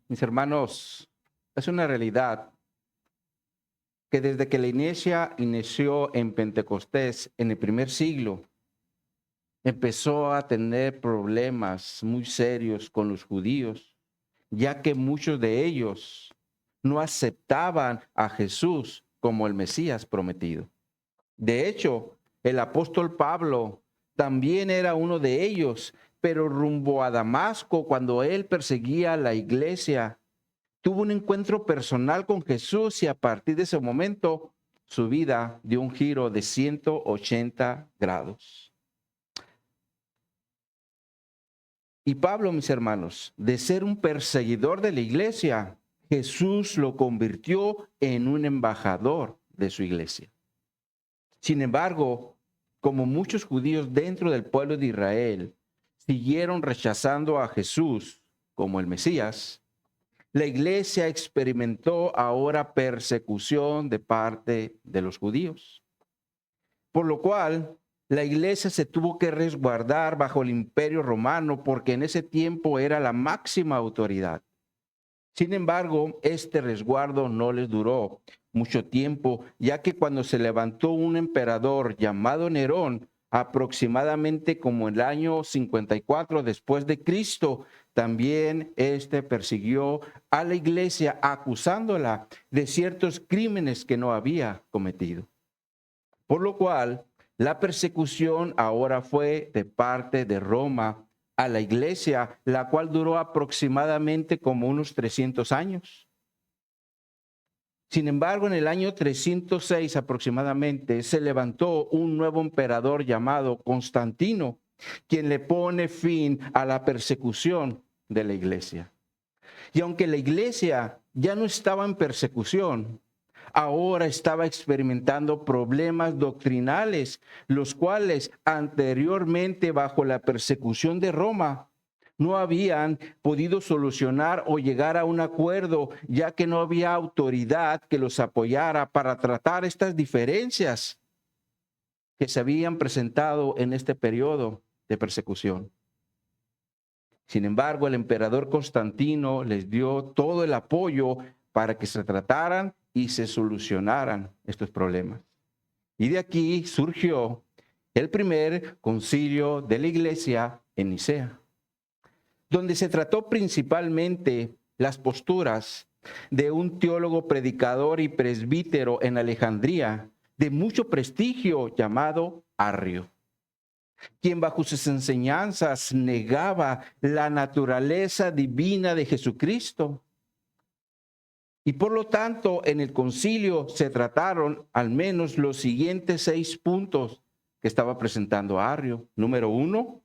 Mis hermanos, es una realidad que desde que la iglesia inició en Pentecostés en el primer siglo, empezó a tener problemas muy serios con los judíos, ya que muchos de ellos no aceptaban a Jesús como el Mesías prometido. De hecho, el apóstol Pablo también era uno de ellos, pero rumbo a Damasco, cuando él perseguía a la iglesia, tuvo un encuentro personal con Jesús y a partir de ese momento su vida dio un giro de 180 grados. Y Pablo, mis hermanos, de ser un perseguidor de la iglesia, Jesús lo convirtió en un embajador de su iglesia. Sin embargo, como muchos judíos dentro del pueblo de Israel siguieron rechazando a Jesús como el Mesías, la iglesia experimentó ahora persecución de parte de los judíos, por lo cual la iglesia se tuvo que resguardar bajo el imperio romano porque en ese tiempo era la máxima autoridad. Sin embargo, este resguardo no les duró mucho tiempo, ya que cuando se levantó un emperador llamado Nerón, aproximadamente como el año 54 después de Cristo, también persiguió a la iglesia acusándola de ciertos crímenes que no había cometido. Por lo cual, la persecución ahora fue de parte de Roma a la iglesia, la cual duró aproximadamente como unos 300 años. Sin embargo, en el año 306 aproximadamente se levantó un nuevo emperador llamado Constantino, quien le pone fin a la persecución de la iglesia. Y aunque la iglesia ya no estaba en persecución, ahora estaba experimentando problemas doctrinales, los cuales anteriormente bajo la persecución de Roma no habían podido solucionar o llegar a un acuerdo, ya que no había autoridad que los apoyara para tratar estas diferencias que se habían presentado en este periodo de persecución. Sin embargo, el emperador Constantino les dio todo el apoyo para que se trataran y se solucionaran estos problemas. Y de aquí surgió el primer concilio de la iglesia en Nicea, donde se trató principalmente las posturas de un teólogo, predicador y presbítero en Alejandría de mucho prestigio llamado Arrio, quien bajo sus enseñanzas negaba la naturaleza divina de Jesucristo. Y por lo tanto, en el concilio se trataron al menos los siguientes 6 puntos que estaba presentando Arrio. Número 1,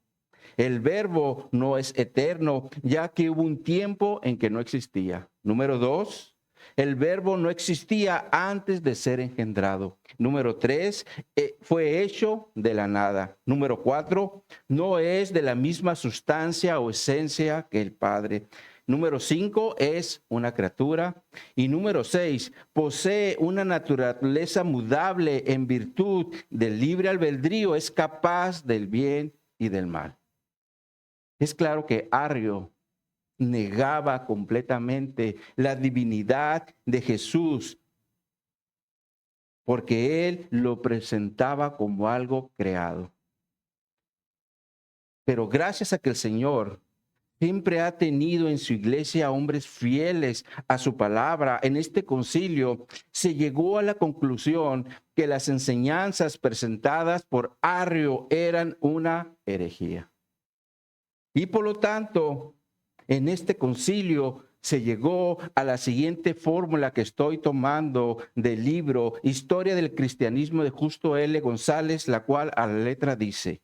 el verbo no es eterno, ya que hubo un tiempo en que no existía. Número 2, el verbo no existía antes de ser engendrado. Número 3, fue hecho de la nada. Número 4, no es de la misma sustancia o esencia que el Padre. Número 5, es una criatura. Y número 6, posee una naturaleza mudable en virtud del libre albedrío, es capaz del bien y del mal. Es claro que Arrio negaba completamente la divinidad de Jesús, porque él lo presentaba como algo creado. Pero gracias a que el Señor siempre ha tenido en su iglesia hombres fieles a su palabra, en este concilio se llegó a la conclusión que las enseñanzas presentadas por Arrio eran una herejía. Y por lo tanto, en este concilio se llegó a la siguiente fórmula que estoy tomando del libro Historia del Cristianismo de Justo L. González, la cual a la letra dice: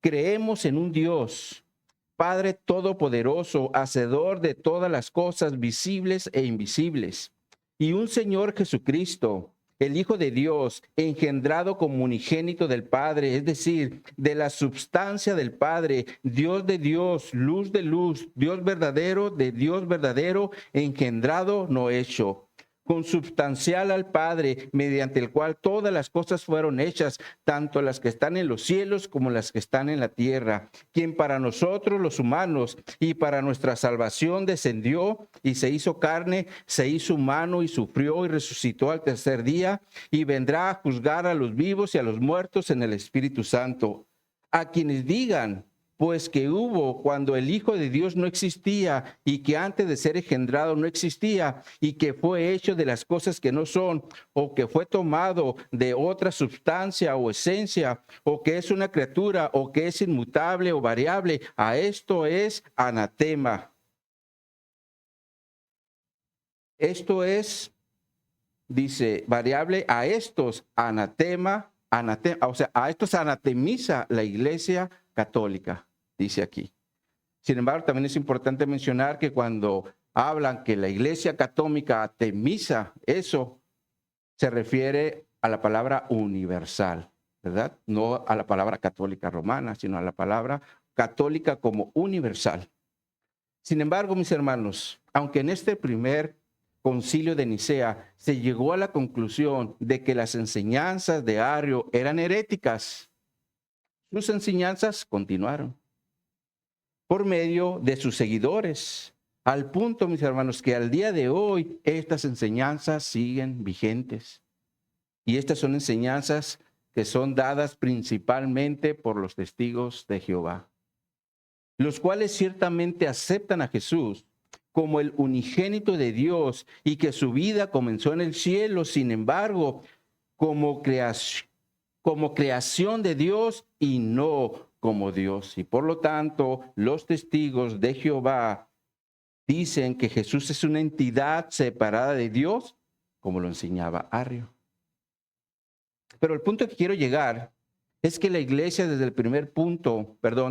creemos en un Dios, Padre Todopoderoso, hacedor de todas las cosas visibles e invisibles, y un Señor Jesucristo, el Hijo de Dios, engendrado como unigénito del Padre, es decir, de la substancia del Padre, Dios de Dios, luz de luz, Dios verdadero de Dios verdadero, engendrado, no hecho, consubstancial al Padre, mediante el cual todas las cosas fueron hechas, tanto las que están en los cielos como las que están en la tierra, quien para nosotros los humanos y para nuestra salvación descendió y se hizo carne, se hizo humano y sufrió y resucitó al tercer día y vendrá a juzgar a los vivos y a los muertos en el Espíritu Santo. A quienes digan, pues que hubo cuando el Hijo de Dios no existía y que antes de ser engendrado no existía y que fue hecho de las cosas que no son o que fue tomado de otra sustancia o esencia o que es una criatura o que es inmutable o variable, a esto es anatema. Esto es, dice, variable, a estos anatema, o sea, a estos anatemiza la Iglesia Católica, dice aquí. Sin embargo, también es importante mencionar que cuando hablan que la Iglesia Católica atemiza eso, se refiere a la palabra universal, ¿verdad? No a la palabra católica romana, sino a la palabra católica como universal. Sin embargo, mis hermanos, aunque en este primer concilio de Nicea se llegó a la conclusión de que las enseñanzas de Arrio eran heréticas, sus enseñanzas continuaron por medio de sus seguidores, al punto, mis hermanos, que al día de hoy estas enseñanzas siguen vigentes. Y estas son enseñanzas que son dadas principalmente por los testigos de Jehová, los cuales ciertamente aceptan a Jesús como el unigénito de Dios y que su vida comenzó en el cielo, sin embargo, como creación de Dios y no como Dios. Y por lo tanto, los testigos de Jehová dicen que Jesús es una entidad separada de Dios, como lo enseñaba Arrio. Pero el punto que quiero llegar es que la iglesia desde el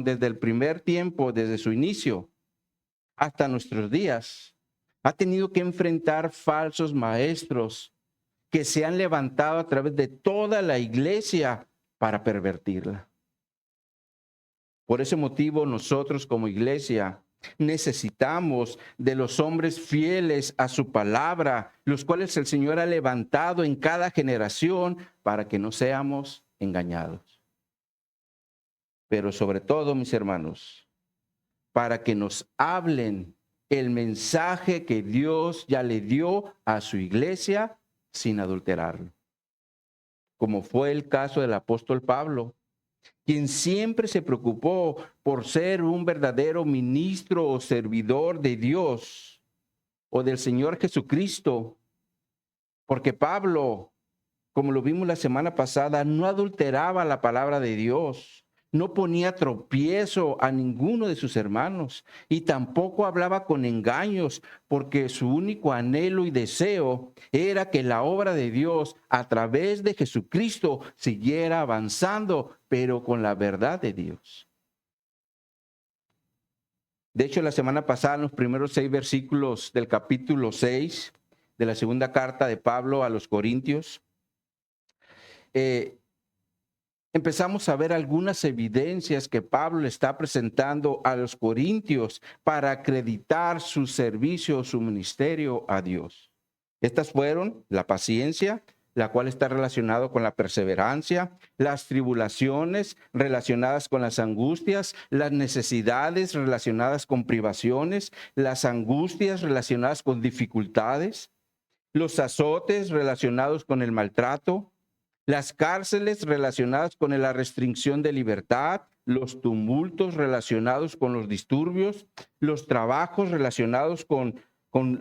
desde el primer tiempo, desde su inicio hasta nuestros días, ha tenido que enfrentar falsos maestros que se han levantado a través de toda la iglesia para pervertirla. Por ese motivo, nosotros como iglesia necesitamos de los hombres fieles a su palabra, los cuales el Señor ha levantado en cada generación para que no seamos engañados. Pero sobre todo, mis hermanos, para que nos hablen el mensaje que Dios ya le dio a su iglesia sin adulterarlo. Como fue el caso del apóstol Pablo, quien siempre se preocupó por ser un verdadero ministro o servidor de Dios o del Señor Jesucristo. Porque Pablo, como lo vimos la semana pasada, no adulteraba la palabra de Dios, no ponía tropiezo a ninguno de sus hermanos y tampoco hablaba con engaños, porque su único anhelo y deseo era que la obra de Dios a través de Jesucristo siguiera avanzando, pero con la verdad de Dios. De hecho, la semana pasada, en los primeros 6 versículos del capítulo 6 de la segunda carta de Pablo a los Corintios, empezamos a ver algunas evidencias que Pablo le está presentando a los corintios para acreditar su servicio, su ministerio a Dios. Estas fueron la paciencia, la cual está relacionado con la perseverancia, las tribulaciones relacionadas con las angustias, las necesidades relacionadas con privaciones, las angustias relacionadas con dificultades, los azotes relacionados con el maltrato, las cárceles relacionadas con la restricción de libertad, los tumultos relacionados con los disturbios, los trabajos relacionados con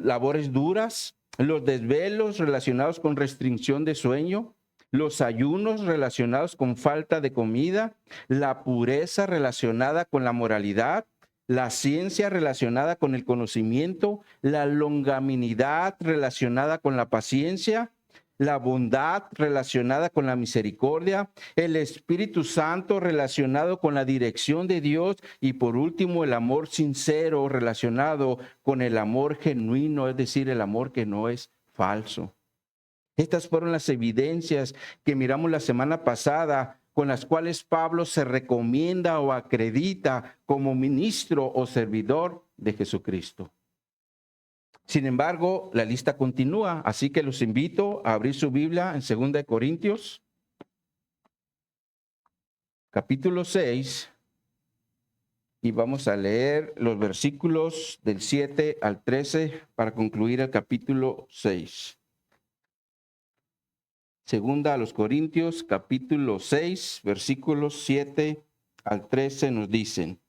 labores duras, los desvelos relacionados con restricción de sueño, los ayunos relacionados con falta de comida, la pureza relacionada con la moralidad, la ciencia relacionada con el conocimiento, la longanimidad relacionada con la paciencia, la bondad relacionada con la misericordia, el Espíritu Santo relacionado con la dirección de Dios y por último el amor sincero relacionado con el amor genuino, es decir, el amor que no es falso. Estas fueron las evidencias que miramos la semana pasada, con las cuales Pablo se recomienda o acredita como ministro o servidor de Jesucristo. Sin embargo, la lista continúa, así que los invito a abrir su Biblia en 2 Corintios, capítulo 6, y vamos a leer los versículos del 7 al 13 para concluir el capítulo 6. Segunda a los Corintios, capítulo 6, versículos 7 al 13 nos dicen: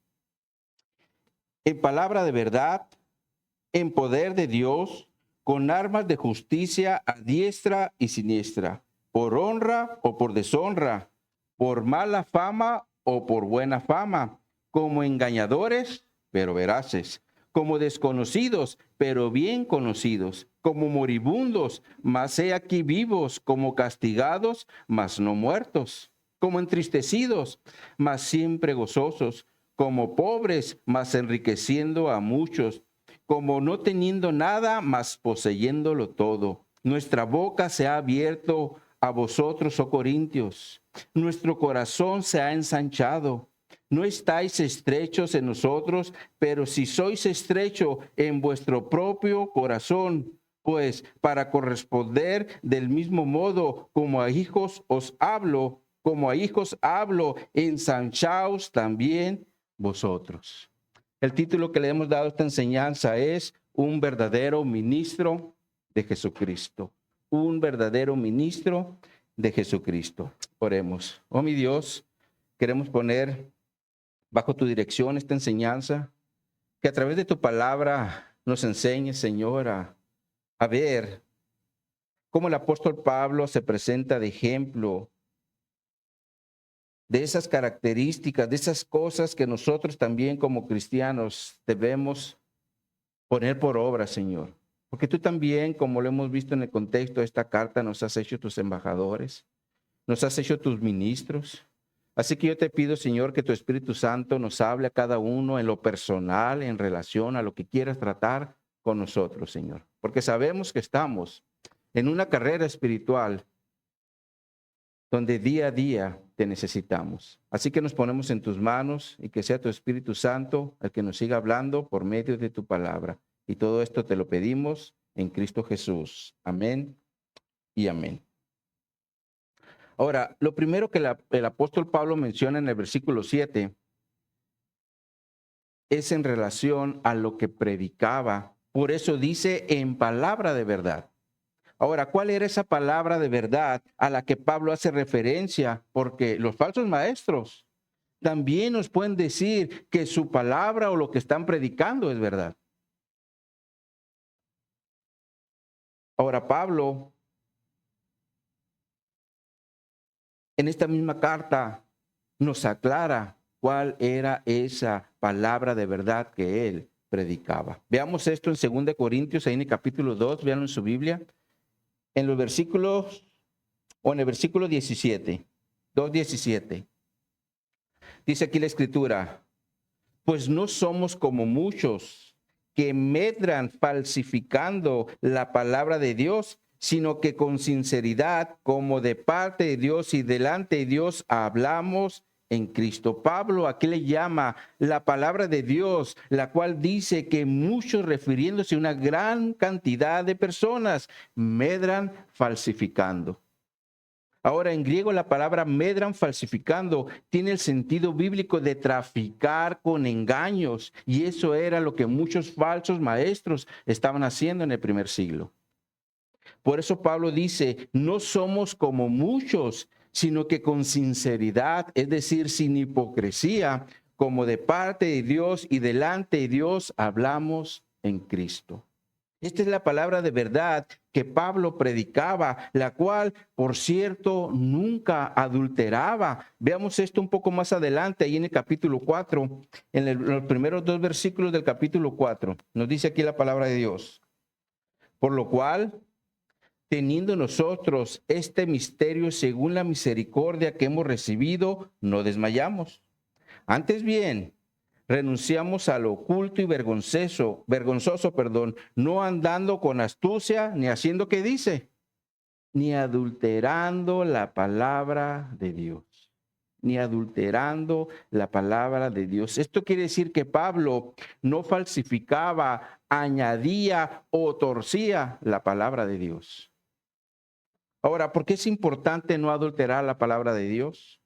en palabra de verdad, en poder de Dios, con armas de justicia a diestra y siniestra, por honra o por deshonra, por mala fama o por buena fama, como engañadores, pero veraces, como desconocidos, pero bien conocidos, como moribundos, mas he aquí vivos, como castigados, mas no muertos, como entristecidos, mas siempre gozosos, como pobres, mas enriqueciendo a muchos, como no teniendo nada, mas poseyéndolo todo. Nuestra boca se ha abierto a vosotros, oh Corintios. Nuestro corazón se ha ensanchado. No estáis estrechos en nosotros, pero si sois estrecho en vuestro propio corazón, pues para corresponder del mismo modo como a hijos os hablo, ensanchaos también vosotros. El título que le hemos dado a esta enseñanza es Un verdadero ministro de Jesucristo. Un verdadero ministro de Jesucristo. Oremos. Oh mi Dios, queremos poner bajo tu dirección esta enseñanza, que a través de tu palabra nos enseñes, Señor, a ver cómo el apóstol Pablo se presenta de ejemplo de esas características, de esas cosas que nosotros también como cristianos debemos poner por obra, Señor. Porque tú también, como lo hemos visto en el contexto de esta carta, nos has hecho tus embajadores, nos has hecho tus ministros. Así que yo te pido, Señor, que tu Espíritu Santo nos hable a cada uno en lo personal, en relación a lo que quieras tratar con nosotros, Señor. Porque sabemos que estamos en una carrera espiritual donde día a día te necesitamos. Así que nos ponemos en tus manos y que sea tu Espíritu Santo el que nos siga hablando por medio de tu palabra. Y todo esto te lo pedimos en Cristo Jesús. Amén y amén. Ahora, lo primero que el apóstol Pablo menciona en el versículo 7 es en relación a lo que predicaba. Por eso dice en palabra de verdad. Ahora, ¿cuál era esa palabra de verdad a la que Pablo hace referencia? Porque los falsos maestros también nos pueden decir que su palabra o lo que están predicando es verdad. Ahora, Pablo, en esta misma carta, nos aclara cuál era esa palabra de verdad que él predicaba. Veamos esto en 2 Corintios, ahí en el capítulo 2, véanlo en su Biblia, en los versículos, o en el versículo 17, 2:17. Dice aquí la escritura: pues no somos como muchos que medran falsificando la palabra de Dios, sino que con sinceridad, como de parte de Dios y delante de Dios, hablamos en Cristo. Pablo aquí le llama la palabra de Dios, la cual dice que muchos, refiriéndose a una gran cantidad de personas, medran falsificando. Ahora, en griego la palabra medran, falsificando, tiene el sentido bíblico de traficar con engaños. Y eso era lo que muchos falsos maestros estaban haciendo en el primer siglo. Por eso Pablo dice, no somos como muchos, sino que con sinceridad, es decir, sin hipocresía, como de parte de Dios y delante de Dios, hablamos en Cristo. Esta es la palabra de verdad que Pablo predicaba, la cual, por cierto, nunca adulteraba. Veamos esto un poco más adelante, ahí en el capítulo 4, en los primeros 2 versículos del capítulo 4. Nos dice aquí la palabra de Dios. Por lo cual, teniendo nosotros este misterio según la misericordia que hemos recibido, no desmayamos. Antes bien, renunciamos a lo oculto y vergonzoso, no andando con astucia, ni haciendo, ¿qué dice? Ni adulterando la palabra de Dios. ni adulterando la palabra de Dios. Esto quiere decir que Pablo no falsificaba, añadía o torcía la palabra de Dios. Ahora, ¿por qué es importante no adulterar la palabra de Dios?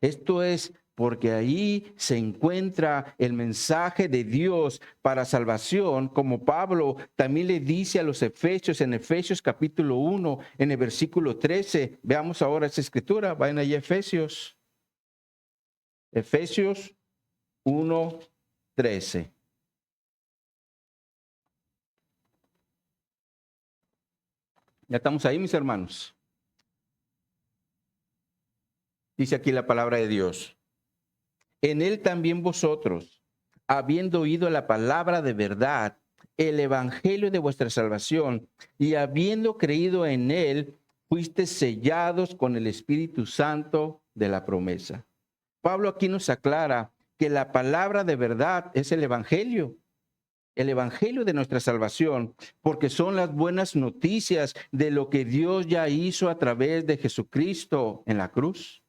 Esto es porque ahí se encuentra el mensaje de Dios para salvación, como Pablo también le dice a los Efesios, en Efesios capítulo 1, en el versículo 13. Veamos ahora esa escritura, vayan allí a Efesios 1, 13. Ya estamos ahí, mis hermanos. Dice aquí la palabra de Dios. En él también vosotros, habiendo oído la palabra de verdad, el evangelio de vuestra salvación, y habiendo creído en él, fuisteis sellados con el Espíritu Santo de la promesa. Pablo aquí nos aclara que la palabra de verdad es el evangelio de nuestra salvación, porque son las buenas noticias de lo que Dios ya hizo a través de Jesucristo en la cruz.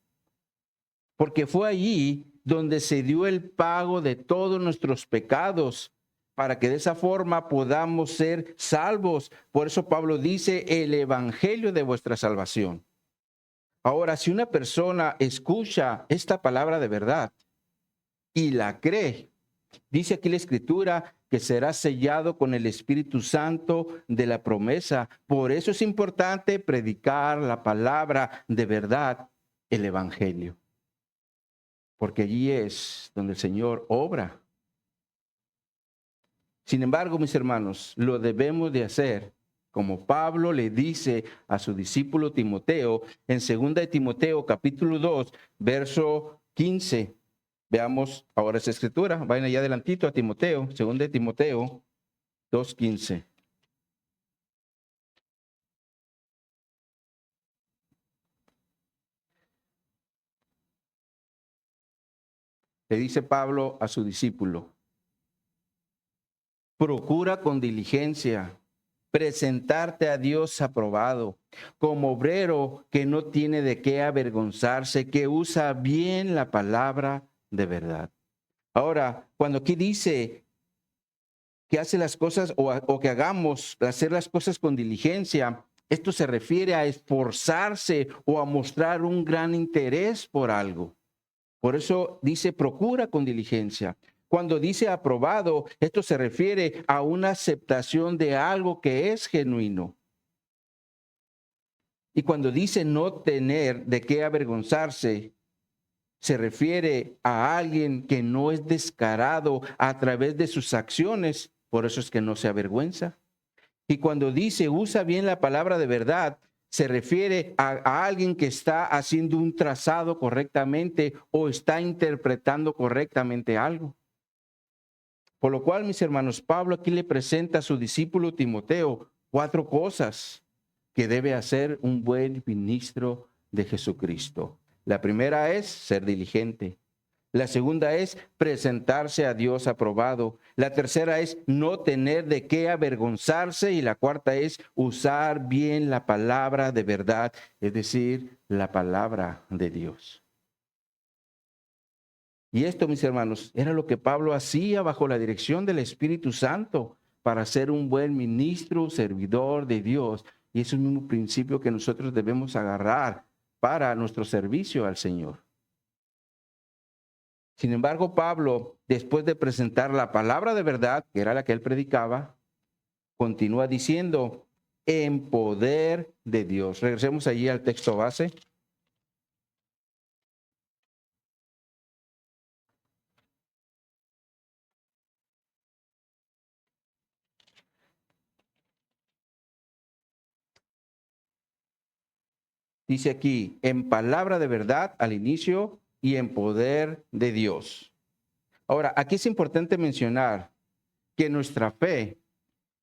Porque fue allí donde se dio el pago de todos nuestros pecados, para que de esa forma podamos ser salvos. Por eso Pablo dice, el evangelio de vuestra salvación. Ahora, si una persona escucha esta palabra de verdad y la cree, dice aquí la Escritura que será sellado con el Espíritu Santo de la promesa. Por eso es importante predicar la palabra de verdad, el evangelio. Porque allí es donde el Señor obra. Sin embargo, mis hermanos, lo debemos de hacer como Pablo le dice a su discípulo Timoteo en 2 de Timoteo capítulo 2, verso 15. Veamos ahora esa escritura. Vayan allá adelantito a Timoteo, 2 de Timoteo 2:15. Le dice Pablo a su discípulo: procura con diligencia presentarte a Dios aprobado, como obrero que no tiene de qué avergonzarse, que usa bien la palabra de verdad. Ahora, cuando aquí dice que hace las cosas o que hagamos, hacer las cosas con diligencia, esto se refiere a esforzarse o a mostrar un gran interés por algo. Por eso dice procura con diligencia. Cuando dice aprobado, esto se refiere a una aceptación de algo que es genuino. Y cuando dice no tener de qué avergonzarse, se refiere a alguien que no es descarado a través de sus acciones, por eso es que no se avergüenza. Y cuando dice usa bien la palabra de verdad, se refiere a alguien que está haciendo un trazado correctamente o está interpretando correctamente algo. Por lo cual, mis hermanos, Pablo aquí le presenta a su discípulo Timoteo 4 cosas que debe hacer un buen ministro de Jesucristo. La primera es ser diligente. La segunda es presentarse a Dios aprobado. La tercera es no tener de qué avergonzarse. Y la cuarta es usar bien la palabra de verdad, es decir, la palabra de Dios. Y esto, mis hermanos, era lo que Pablo hacía bajo la dirección del Espíritu Santo para ser un buen ministro, servidor de Dios. Y es un mismo principio que nosotros debemos agarrar para nuestro servicio al Señor. Sin embargo, Pablo, después de presentar la palabra de verdad, que era la que él predicaba, continúa diciendo, en poder de Dios. Regresemos allí al texto base. Dice aquí, en palabra de verdad al inicio y en poder de Dios. Ahora, aquí es importante mencionar que nuestra fe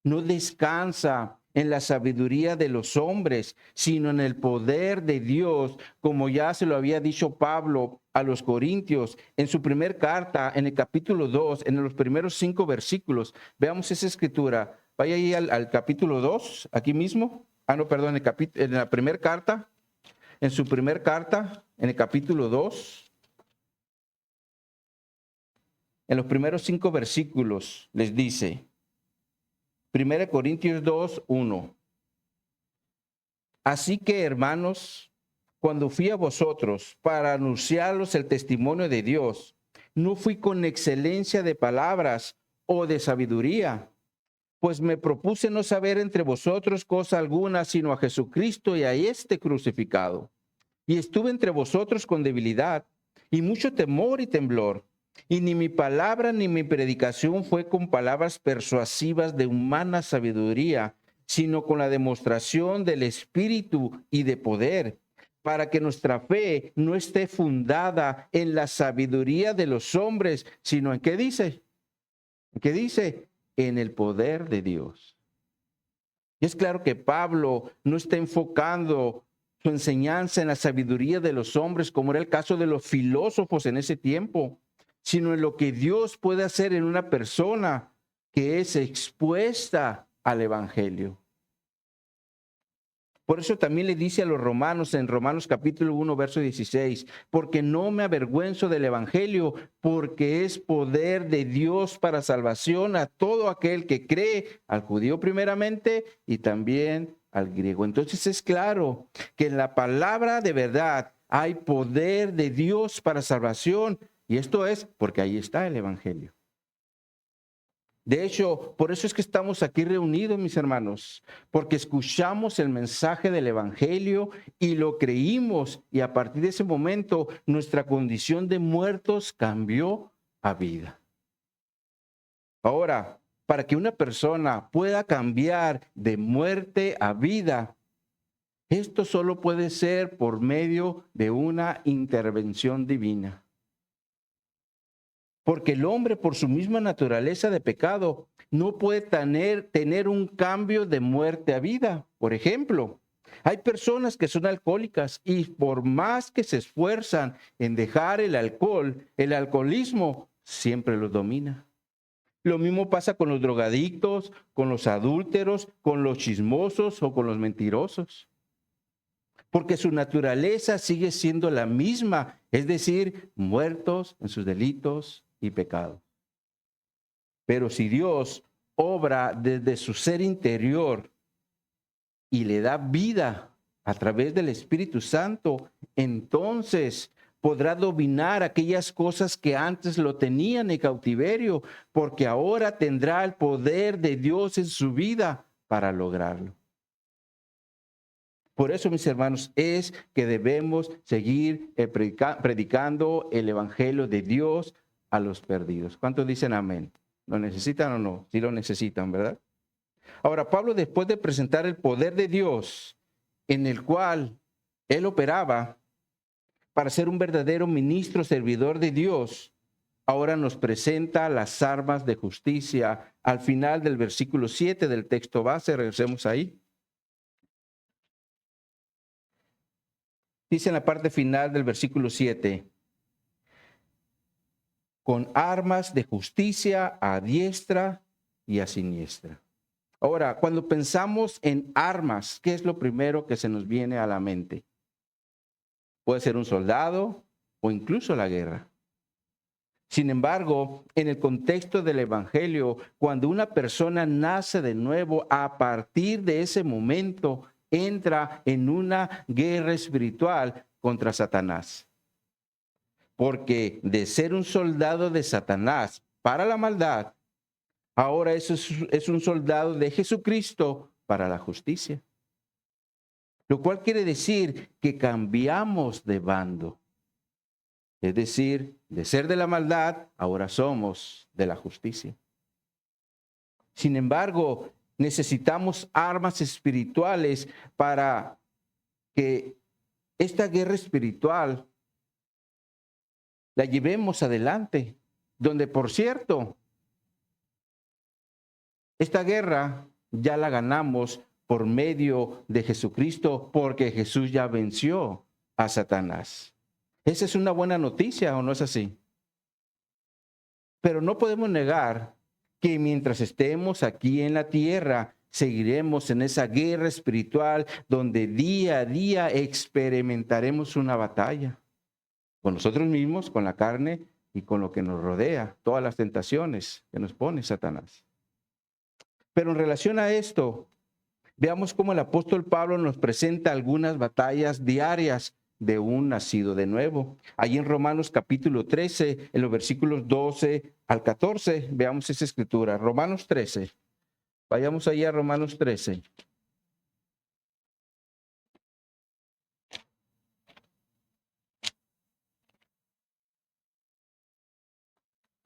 no descansa en la sabiduría de los hombres, sino en el poder de Dios, como ya se lo había dicho Pablo a los Corintios en su primer carta, en el capítulo 2, en los primeros 5 versículos. Veamos esa escritura. Vaya ahí al capítulo 2, aquí mismo. No, perdón, en la primera carta. en su primer carta, en el capítulo 2, en los primeros 5 versículos, les dice, 1 Corintios 2, 1. Así que, hermanos, cuando fui a vosotros para anunciaros el testimonio de Dios, no fui con excelencia de palabras o de sabiduría, pues me propuse no saber entre vosotros cosa alguna, sino a Jesucristo y a este crucificado. Y estuve entre vosotros con debilidad y mucho temor y temblor. Y ni mi palabra ni mi predicación fue con palabras persuasivas de humana sabiduría, sino con la demostración del Espíritu y de poder, para que nuestra fe no esté fundada en la sabiduría de los hombres, sino en ¿qué dice? ¿Qué dice? En el poder de Dios. Y es claro que Pablo no está enfocando su enseñanza en la sabiduría de los hombres, como era el caso de los filósofos en ese tiempo, sino en lo que Dios puede hacer en una persona que es expuesta al Evangelio. Por eso también le dice a los romanos en Romanos capítulo 1, verso 16, porque no me avergüenzo del Evangelio, porque es poder de Dios para salvación a todo aquel que cree, al judío primeramente y también al griego. Entonces es claro que en la palabra de verdad hay poder de Dios para salvación, y esto es porque ahí está el Evangelio. De hecho, por eso es que estamos aquí reunidos, mis hermanos, porque escuchamos el mensaje del Evangelio y lo creímos, y a partir de ese momento nuestra condición de muertos cambió a vida. Ahora, para que una persona pueda cambiar de muerte a vida, esto solo puede ser por medio de una intervención divina. Porque el hombre, por su misma naturaleza de pecado, no puede tener un cambio de muerte a vida. Por ejemplo, hay personas que son alcohólicas y por más que se esfuerzan en dejar el alcohol, el alcoholismo siempre los domina. Lo mismo pasa con los drogadictos, con los adúlteros, con los chismosos o con los mentirosos. Porque su naturaleza sigue siendo la misma, es decir, muertos en sus delitos y pecados. Pero si Dios obra desde su ser interior y le da vida a través del Espíritu Santo, entonces podrá dominar aquellas cosas que antes lo tenían en cautiverio, porque ahora tendrá el poder de Dios en su vida para lograrlo. Por eso, mis hermanos, es que debemos seguir predicando el Evangelio de Dios a los perdidos. ¿Cuántos dicen amén? ¿Lo necesitan o no? Sí lo necesitan, ¿verdad? Ahora, Pablo, después de presentar el poder de Dios en el cual él operaba para ser un verdadero ministro servidor de Dios, ahora nos presenta las armas de justicia al final del versículo 7 del texto base. Regresemos ahí. Dice en la parte final del versículo 7, con armas de justicia a diestra y a siniestra. Ahora, cuando pensamos en armas, ¿qué es lo primero que se nos viene a la mente? Puede ser un soldado o incluso la guerra. Sin embargo, en el contexto del Evangelio, cuando una persona nace de nuevo, a partir de ese momento entra en una guerra espiritual contra Satanás. Porque de ser un soldado de Satanás para la maldad, ahora eso es un soldado de Jesucristo para la justicia. Lo cual quiere decir que cambiamos de bando. Es decir, de ser de la maldad, ahora somos de la justicia. Sin embargo, necesitamos armas espirituales para que esta guerra espiritual la llevemos adelante. Donde, por cierto, esta guerra ya la ganamos por medio de Jesucristo, porque Jesús ya venció a Satanás. Esa es una buena noticia, ¿o no es así? Pero no podemos negar que mientras estemos aquí en la tierra, seguiremos en esa guerra espiritual donde día a día experimentaremos una batalla con nosotros mismos, con la carne y con lo que nos rodea, todas las tentaciones que nos pone Satanás. Pero en relación a esto, veamos cómo el apóstol Pablo nos presenta algunas batallas diarias de un nacido de nuevo. Ahí en Romanos capítulo 13, en los versículos 12 al 14, veamos esa escritura. Romanos 13. Vayamos ahí a Romanos 13.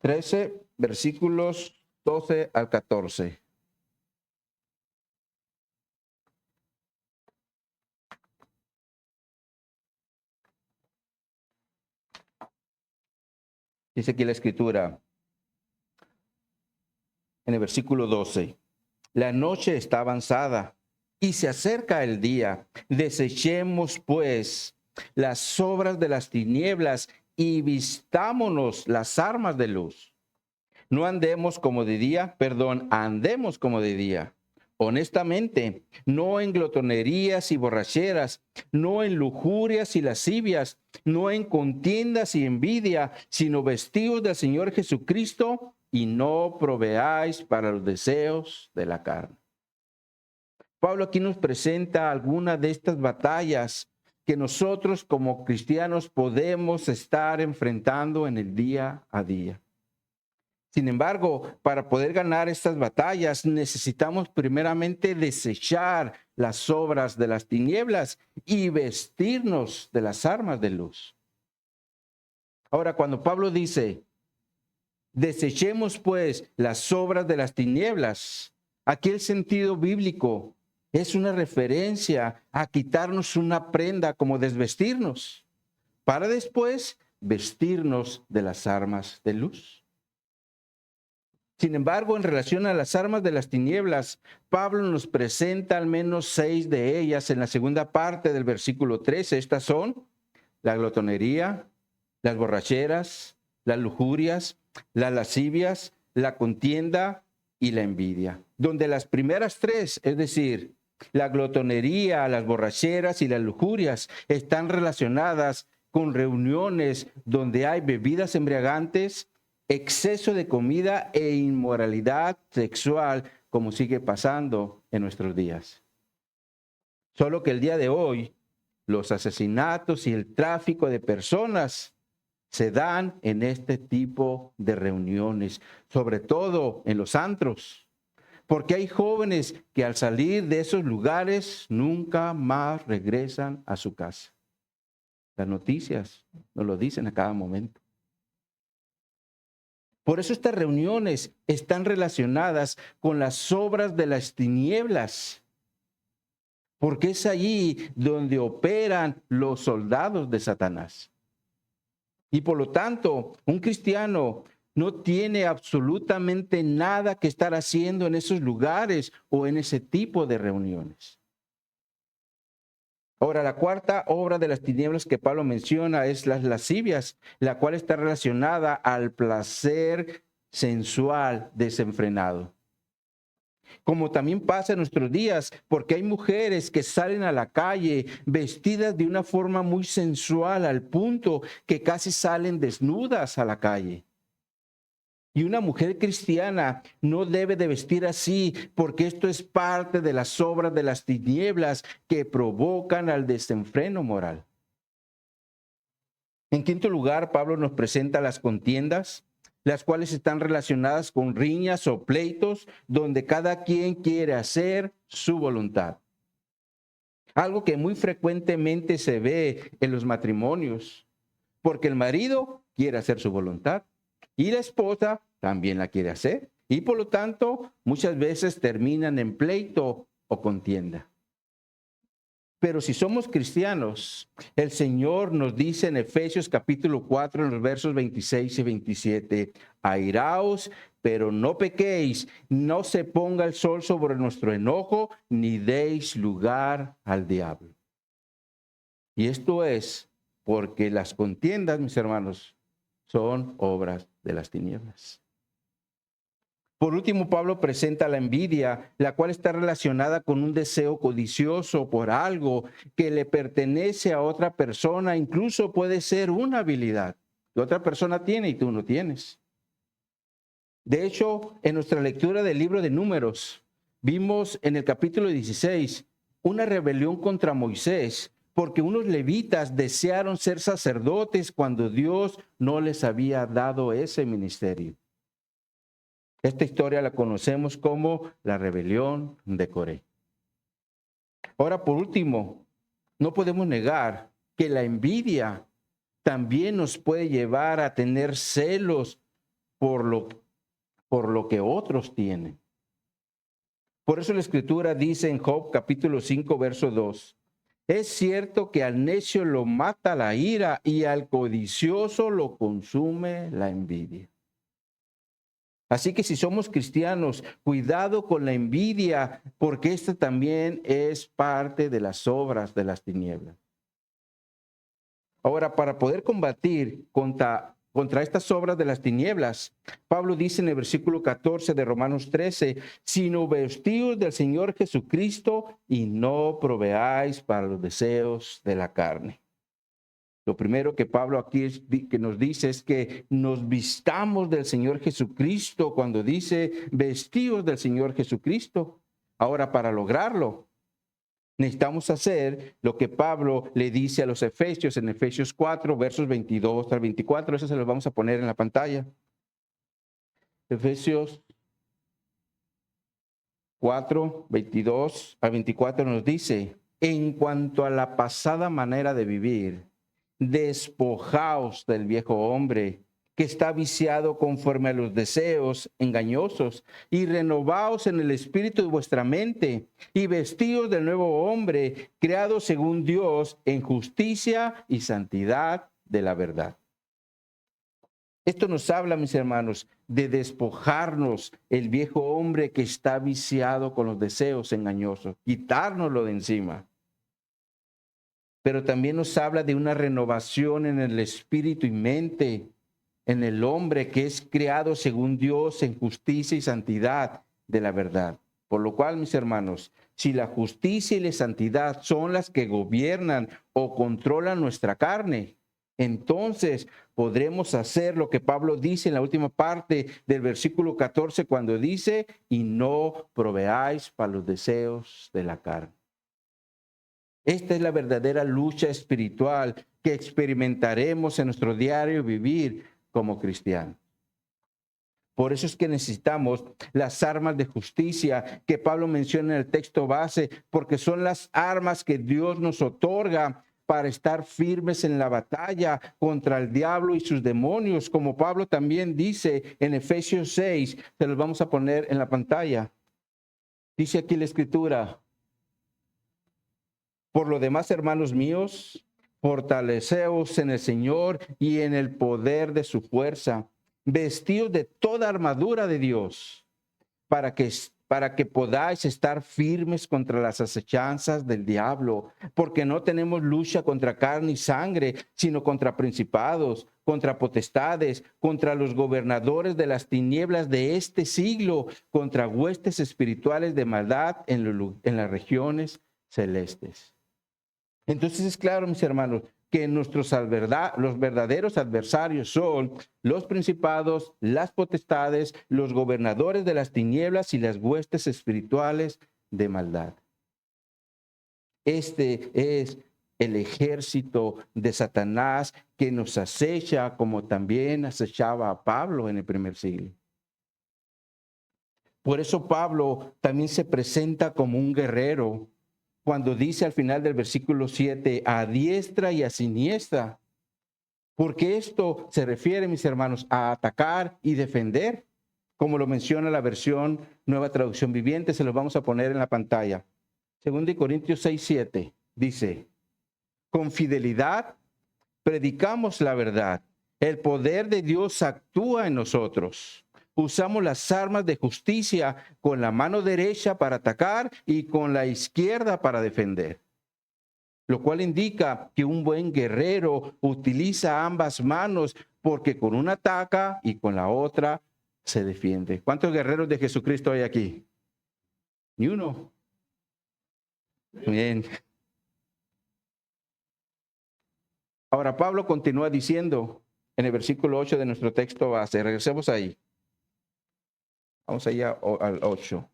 13, versículos 12 al 14. Dice aquí la escritura, en el versículo 12. La noche está avanzada y se acerca el día. Desechemos, pues, las obras de las tinieblas y vistámonos las armas de luz. No andemos como de día, andemos como de día. Honestamente, no en glotonerías y borracheras, no en lujurias y lascivias, no en contiendas y envidia, sino vestidos del Señor Jesucristo y no proveáis para los deseos de la carne. Pablo aquí nos presenta algunas de estas batallas que nosotros como cristianos podemos estar enfrentando en el día a día. Sin embargo, para poder ganar estas batallas necesitamos primeramente desechar las obras de las tinieblas y vestirnos de las armas de luz. Ahora, cuando Pablo dice, desechemos pues las obras de las tinieblas, aquí el sentido bíblico es una referencia a quitarnos una prenda como desvestirnos, para después vestirnos de las armas de luz. Sin embargo, en relación a las armas de las tinieblas, Pablo nos presenta al menos 6 de ellas en la segunda parte del versículo 13. Estas son la glotonería, las borracheras, las lujurias, las lascivias, la contienda y la envidia. Donde las primeras 3, es decir, la glotonería, las borracheras y las lujurias, están relacionadas con reuniones donde hay bebidas embriagantes, exceso de comida e inmoralidad sexual, como sigue pasando en nuestros días. Solo que el día de hoy, los asesinatos y el tráfico de personas se dan en este tipo de reuniones, sobre todo en los antros, porque hay jóvenes que al salir de esos lugares nunca más regresan a su casa. Las noticias nos lo dicen a cada momento. Por eso estas reuniones están relacionadas con las obras de las tinieblas, porque es allí donde operan los soldados de Satanás. Y por lo tanto, un cristiano no tiene absolutamente nada que estar haciendo en esos lugares o en ese tipo de reuniones. Ahora, la cuarta obra de las tinieblas que Pablo menciona es las lascivias, la cual está relacionada al placer sensual desenfrenado. Como también pasa en nuestros días, porque hay mujeres que salen a la calle vestidas de una forma muy sensual al punto que casi salen desnudas a la calle. Y una mujer cristiana no debe de vestir así, porque esto es parte de las obras de las tinieblas que provocan al desenfreno moral. En quinto lugar, Pablo nos presenta las contiendas, las cuales están relacionadas con riñas o pleitos, donde cada quien quiere hacer su voluntad. Algo que muy frecuentemente se ve en los matrimonios, porque el marido quiere hacer su voluntad y la esposa también la quiere hacer. Y por lo tanto, muchas veces terminan en pleito o contienda. Pero si somos cristianos, el Señor nos dice en Efesios capítulo 4, en los versos 26 y 27, airaos, pero no pequéis, no se ponga el sol sobre nuestro enojo, ni deis lugar al diablo. Y esto es porque las contiendas, mis hermanos, son obras de las tinieblas. Por último, Pablo presenta la envidia, la cual está relacionada con un deseo codicioso por algo que le pertenece a otra persona. Incluso puede ser una habilidad que otra persona tiene y tú no tienes. De hecho, en nuestra lectura del libro de Números, vimos en el capítulo 16 una rebelión contra Moisés, porque unos levitas desearon ser sacerdotes cuando Dios no les había dado ese ministerio. Esta historia la conocemos como la rebelión de Coré. Ahora, por último, no podemos negar que la envidia también nos puede llevar a tener celos por lo que otros tienen. Por eso la Escritura dice en Job capítulo 5, verso 2, es cierto que al necio lo mata la ira y al codicioso lo consume la envidia. Así que si somos cristianos, cuidado con la envidia, porque esta también es parte de las obras de las tinieblas. Ahora, para poder combatir contra estas obras de las tinieblas, Pablo dice en el versículo 14 de Romanos 13, sino vestíos del Señor Jesucristo y no proveáis para los deseos de la carne. Lo primero que Pablo aquí que nos dice es que nos vistamos del Señor Jesucristo cuando dice vestidos del Señor Jesucristo. Ahora, para lograrlo, necesitamos hacer lo que Pablo le dice a los Efesios en Efesios 4, versos 22 al 24. Eso se los vamos a poner en la pantalla. Efesios 4, 22 al 24 nos dice, en cuanto a la pasada manera de vivir, despojaos del viejo hombre que está viciado conforme a los deseos engañosos y renovaos en el espíritu de vuestra mente y vestíos del nuevo hombre creado según Dios en justicia y santidad de la verdad. Esto nos habla, mis hermanos, de despojarnos el viejo hombre que está viciado con los deseos engañosos, quitárnoslo de encima. Pero también nos habla de una renovación en el espíritu y mente, en el hombre que es creado según Dios en justicia y santidad de la verdad. Por lo cual, mis hermanos, si la justicia y la santidad son las que gobiernan o controlan nuestra carne, entonces podremos hacer lo que Pablo dice en la última parte del versículo 14 cuando dice, y no proveáis para los deseos de la carne. Esta es la verdadera lucha espiritual que experimentaremos en nuestro diario vivir como cristianos. Por eso es que necesitamos las armas de justicia que Pablo menciona en el texto base, porque son las armas que Dios nos otorga para estar firmes en la batalla contra el diablo y sus demonios, como Pablo también dice en Efesios 6, se los vamos a poner en la pantalla. Dice aquí la Escritura, por lo demás, hermanos míos, fortaleceos en el Señor y en el poder de su fuerza, vestidos de toda armadura de Dios, para que podáis estar firmes contra las acechanzas del diablo, porque no tenemos lucha contra carne y sangre, sino contra principados, contra potestades, contra los gobernadores de las tinieblas de este siglo, contra huestes espirituales de maldad en las regiones celestes. Entonces es claro, mis hermanos, que los verdaderos adversarios son los principados, las potestades, los gobernadores de las tinieblas y las huestes espirituales de maldad. Este es el ejército de Satanás que nos acecha como también acechaba a Pablo en el primer siglo. Por eso Pablo también se presenta como un guerrero cuando dice al final del versículo 7, a diestra y a siniestra, porque esto se refiere, mis hermanos, a atacar y defender, como lo menciona la versión Nueva Traducción Viviente, se los vamos a poner en la pantalla. 2 Corintios 6, 7, dice, con fidelidad predicamos la verdad, el poder de Dios actúa en nosotros. Usamos las armas de justicia con la mano derecha para atacar y con la izquierda para defender. Lo cual indica que un buen guerrero utiliza ambas manos porque con una ataca y con la otra se defiende. ¿Cuántos guerreros de Jesucristo hay aquí? Ni uno. Bien. Ahora Pablo continúa diciendo en el versículo 8 de nuestro texto base. Regresemos ahí. Vamos allá al 8.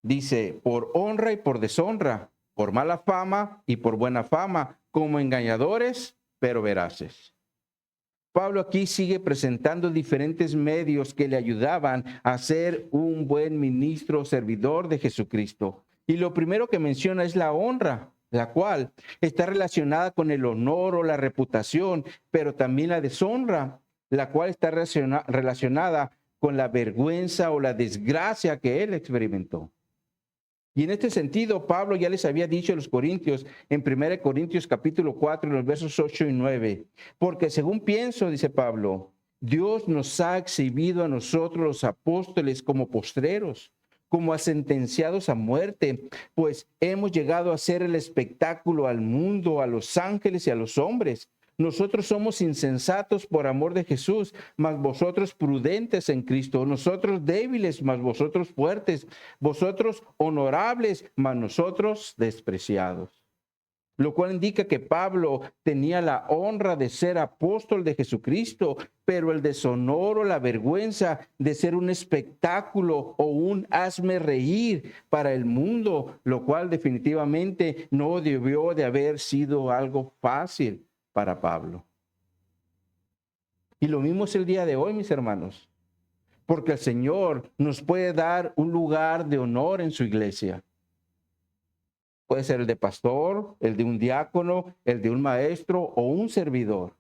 Dice, por honra y por deshonra, por mala fama y por buena fama, como engañadores, pero veraces. Pablo aquí sigue presentando diferentes medios que le ayudaban a ser un buen ministro, servidor de Jesucristo. Y lo primero que menciona es la honra, la cual está relacionada con el honor o la reputación, pero también la deshonra, la cual está relacionada con la vergüenza o la desgracia que él experimentó. Y en este sentido, Pablo ya les había dicho a los corintios, en 1 Corintios capítulo 4, en los versos 8 y 9, porque según pienso, dice Pablo, Dios nos ha exhibido a nosotros los apóstoles como postreros, como a sentenciados a muerte, pues hemos llegado a ser el espectáculo al mundo, a los ángeles y a los hombres. Nosotros somos insensatos por amor de Jesús, mas vosotros prudentes en Cristo. Nosotros débiles, mas vosotros fuertes. Vosotros honorables, mas nosotros despreciados. Lo cual indica que Pablo tenía la honra de ser apóstol de Jesucristo, pero el deshonor o la vergüenza de ser un espectáculo o un hazme reír para el mundo, lo cual definitivamente no debió de haber sido algo fácil para Pablo. Y lo mismo es el día de hoy, mis hermanos, porque el Señor nos puede dar un lugar de honor en su iglesia. Puede ser el de pastor, el de un diácono, el de un maestro o un servidor.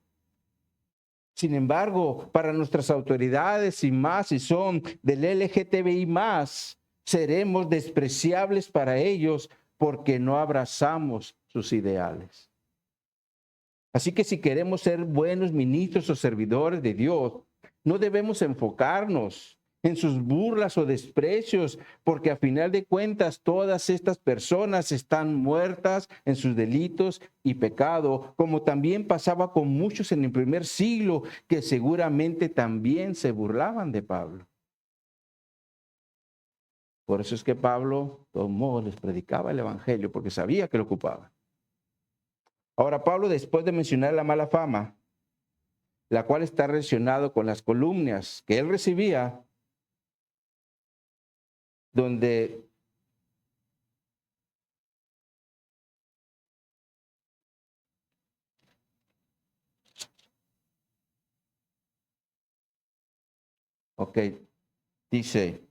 Sin embargo, para nuestras autoridades y más si son del LGTBI más, seremos despreciables para ellos porque no abrazamos sus ideales. Así que si queremos ser buenos ministros o servidores de Dios, no debemos enfocarnos en sus burlas o desprecios, porque a final de cuentas todas estas personas están muertas en sus delitos y pecado, como también pasaba con muchos en el primer siglo que seguramente también se burlaban de Pablo. Por eso es que Pablo, de todos modos, les predicaba el evangelio, porque sabía que lo ocupaba. Ahora, Pablo, después de mencionar la mala fama, la cual está relacionada con las calumnias que él recibía, donde dice,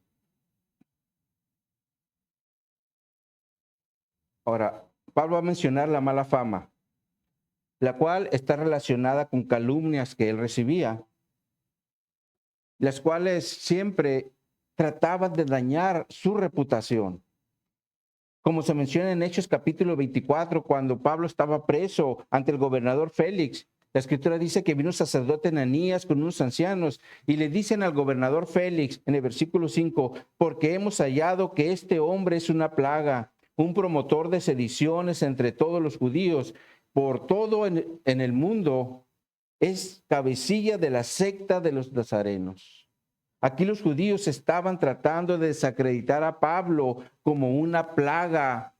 ahora, Pablo va a mencionar la mala fama, la cual está relacionada con calumnias que él recibía, las cuales siempre trataban de dañar su reputación. Como se menciona en Hechos capítulo 24, cuando Pablo estaba preso ante el gobernador Félix, la escritura dice que vino un sacerdote Ananías con unos ancianos y le dicen al gobernador Félix en el versículo 5, porque hemos hallado que este hombre es una plaga, un promotor de sediciones entre todos los judíos, por todo en el mundo, es cabecilla de la secta de los nazarenos. Aquí los judíos estaban tratando de desacreditar a Pablo como una plaga.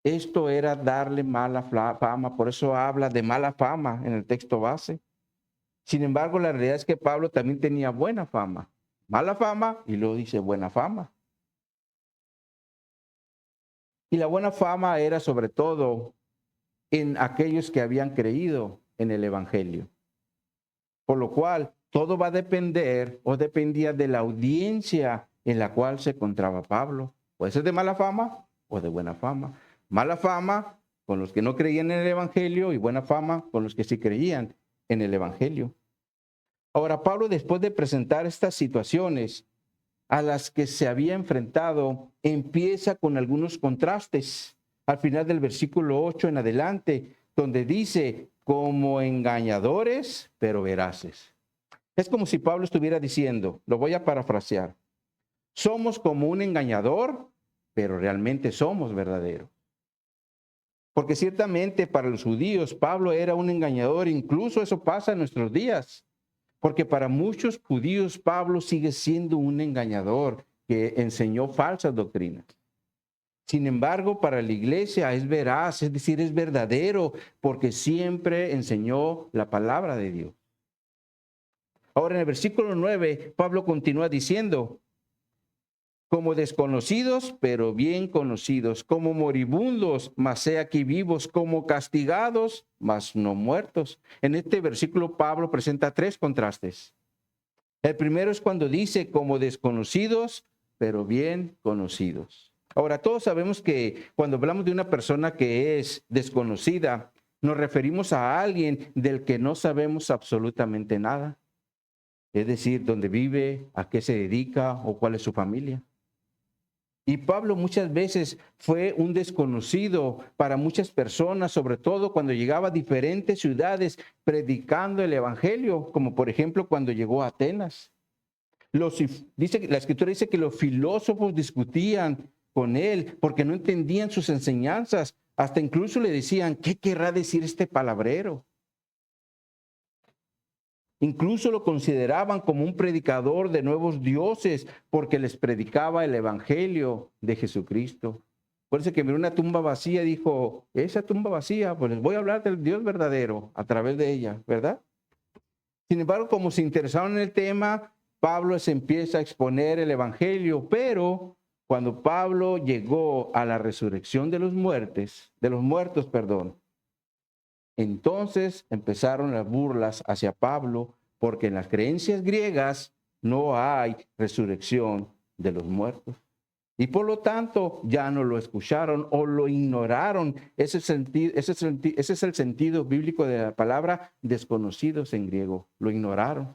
Esto era darle mala fama, por eso habla de mala fama en el texto base. Sin embargo, la realidad es que Pablo también tenía buena fama. Mala fama y luego dice buena fama. Y la buena fama era sobre todo en aquellos que habían creído en el evangelio. Por lo cual, todo va a depender o dependía de la audiencia en la cual se encontraba Pablo. Puede ser de mala fama o de buena fama. Mala fama con los que no creían en el evangelio y buena fama con los que sí creían en el evangelio. Ahora, Pablo, después de presentar estas situaciones a las que se había enfrentado, empieza con algunos contrastes. Al final del versículo 8 en adelante, donde dice, como engañadores, pero veraces. Es como si Pablo estuviera diciendo, lo voy a parafrasear, somos como un engañador, pero realmente somos verdaderos. Porque ciertamente para los judíos Pablo era un engañador, incluso eso pasa en nuestros días. Porque para muchos judíos Pablo sigue siendo un engañador que enseñó falsas doctrinas. Sin embargo, para la iglesia es veraz, es decir, es verdadero, porque siempre enseñó la palabra de Dios. Ahora en el versículo 9, Pablo continúa diciendo, como desconocidos, pero bien conocidos, como moribundos, mas he aquí vivos, como castigados, mas no muertos. En este versículo Pablo presenta tres contrastes. El primero es cuando dice como desconocidos, pero bien conocidos. Ahora, todos sabemos que cuando hablamos de una persona que es desconocida, nos referimos a alguien del que no sabemos absolutamente nada. Es decir, dónde vive, a qué se dedica o cuál es su familia. Y Pablo muchas veces fue un desconocido para muchas personas, sobre todo cuando llegaba a diferentes ciudades predicando el evangelio, como por ejemplo cuando llegó a Atenas. La escritura dice que los filósofos discutían con él porque no entendían sus enseñanzas. Hasta incluso le decían, ¿qué querrá decir este palabrero? Incluso lo consideraban como un predicador de nuevos dioses porque les predicaba el evangelio de Jesucristo. Por eso que miró una tumba vacía, dijo, esa tumba vacía, pues les voy a hablar del Dios verdadero a través de ella, ¿verdad? Sin embargo, como se interesaron en el tema, Pablo se empieza a exponer el evangelio, pero cuando Pablo llegó a la resurrección de los muertos, entonces empezaron las burlas hacia Pablo, porque en las creencias griegas no hay resurrección de los muertos. Y por lo tanto ya no lo escucharon o lo ignoraron. Ese es el sentido bíblico de la palabra desconocidos en griego. Lo ignoraron.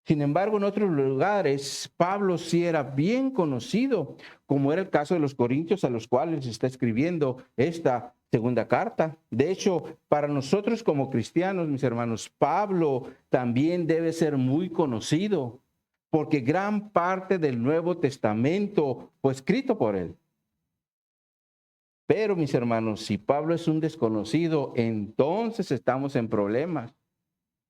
Sin embargo, en otros lugares, Pablo sí era bien conocido, como era el caso de los corintios a los cuales está escribiendo esta segunda carta. De hecho, para nosotros como cristianos, mis hermanos, Pablo también debe ser muy conocido, porque gran parte del Nuevo Testamento fue escrito por él. Pero, mis hermanos, si Pablo es un desconocido, entonces estamos en problemas,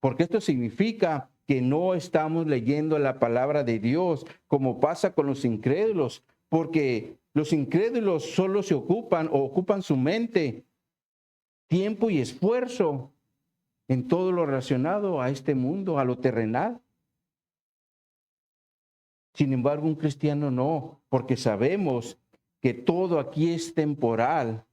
porque esto significa que no estamos leyendo la palabra de Dios, como pasa con los incrédulos, porque los incrédulos solo se ocupan su mente, tiempo y esfuerzo en todo lo relacionado a este mundo, a lo terrenal. Sin embargo, un cristiano no, porque sabemos que todo aquí es temporal.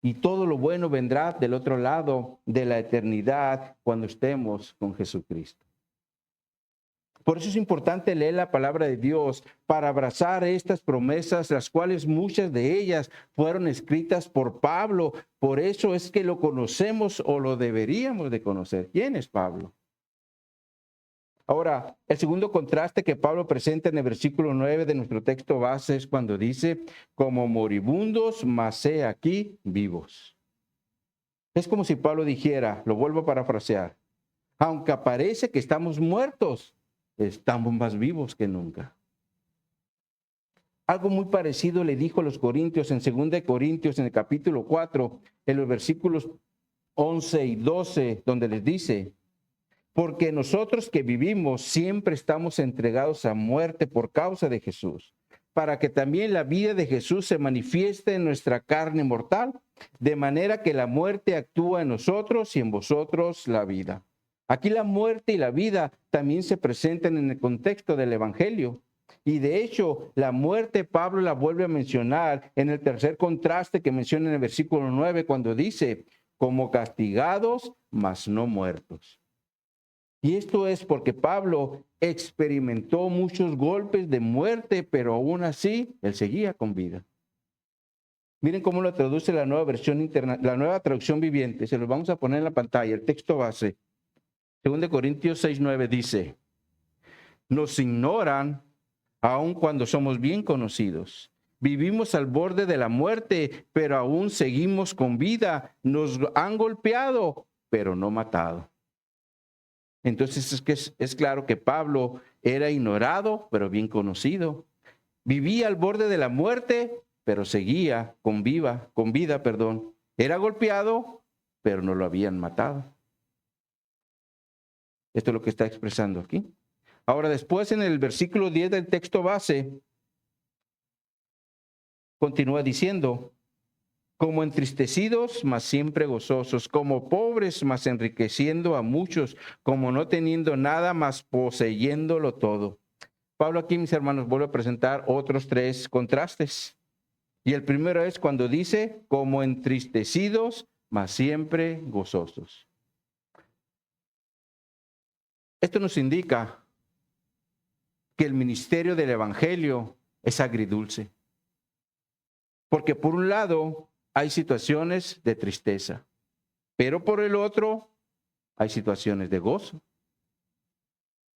Y todo lo bueno vendrá del otro lado de la eternidad cuando estemos con Jesucristo. Por eso es importante leer la palabra de Dios para abrazar estas promesas, las cuales muchas de ellas fueron escritas por Pablo. Por eso es que lo conocemos o lo deberíamos de conocer. ¿Quién es Pablo? Ahora, el segundo contraste que Pablo presenta en el versículo 9 de nuestro texto base es cuando dice, como moribundos, mas he aquí vivos. Es como si Pablo dijera, lo vuelvo a parafrasear, aunque parece que estamos muertos, estamos más vivos que nunca. Algo muy parecido le dijo a los corintios en 2 Corintios, en el capítulo 4, en los versículos 11 y 12, donde les dice, porque nosotros que vivimos siempre estamos entregados a muerte por causa de Jesús, para que también la vida de Jesús se manifieste en nuestra carne mortal, de manera que la muerte actúa en nosotros y en vosotros la vida. Aquí la muerte y la vida también se presentan en el contexto del Evangelio. Y de hecho, la muerte Pablo la vuelve a mencionar en el tercer contraste que menciona en el versículo 9, cuando dice, como castigados, mas no muertos. Y esto es porque Pablo experimentó muchos golpes de muerte, pero aún así él seguía con vida. Miren cómo lo traduce la nueva versión la nueva traducción viviente. Se los vamos a poner en la pantalla, el texto base. 2 Corintios 6:9 dice, nos ignoran aun cuando somos bien conocidos. Vivimos al borde de la muerte, pero aún seguimos con vida. Nos han golpeado, pero no matado. Entonces es claro que Pablo era ignorado, pero bien conocido. Vivía al borde de la muerte, pero seguía con vida. Era golpeado, pero no lo habían matado. Esto es lo que está expresando aquí. Ahora, después en el versículo 10 del texto base, continúa diciendo, como entristecidos, mas siempre gozosos, como pobres, mas enriqueciendo a muchos, como no teniendo nada, mas poseyéndolo todo. Pablo aquí, mis hermanos, vuelve a presentar otros tres contrastes. Y el primero es cuando dice, como entristecidos, mas siempre gozosos. Esto nos indica que el ministerio del evangelio es agridulce. Porque por un lado hay situaciones de tristeza, pero por el otro hay situaciones de gozo.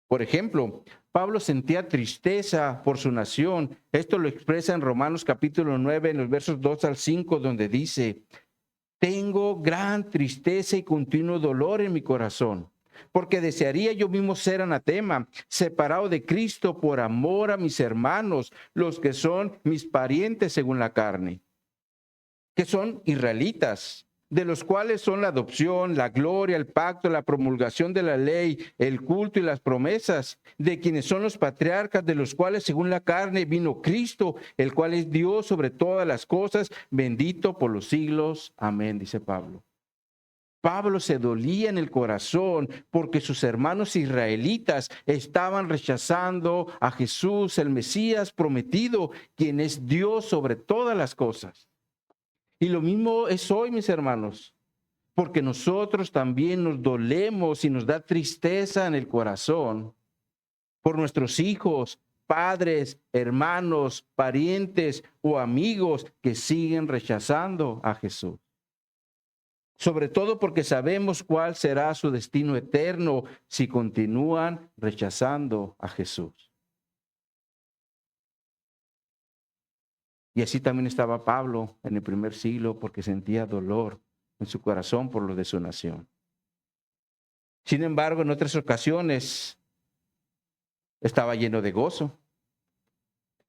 Por ejemplo, Pablo sentía tristeza por su nación. Esto lo expresa en Romanos capítulo 9, en los versos 2 al 5, donde dice, tengo gran tristeza y continuo dolor en mi corazón, porque desearía yo mismo ser anatema, separado de Cristo por amor a mis hermanos, los que son mis parientes según la carne, que son israelitas, de los cuales son la adopción, la gloria, el pacto, la promulgación de la ley, el culto y las promesas, de quienes son los patriarcas, de los cuales según la carne vino Cristo, el cual es Dios sobre todas las cosas, bendito por los siglos. Amén, dice Pablo. Pablo se dolía en el corazón porque sus hermanos israelitas estaban rechazando a Jesús, el Mesías prometido, quien es Dios sobre todas las cosas. Y lo mismo es hoy, mis hermanos, porque nosotros también nos dolemos y nos da tristeza en el corazón por nuestros hijos, padres, hermanos, parientes o amigos que siguen rechazando a Jesús. Sobre todo porque sabemos cuál será su destino eterno si continúan rechazando a Jesús. Y así también estaba Pablo en el primer siglo porque sentía dolor en su corazón por lo de su nación. Sin embargo, en otras ocasiones estaba lleno de gozo.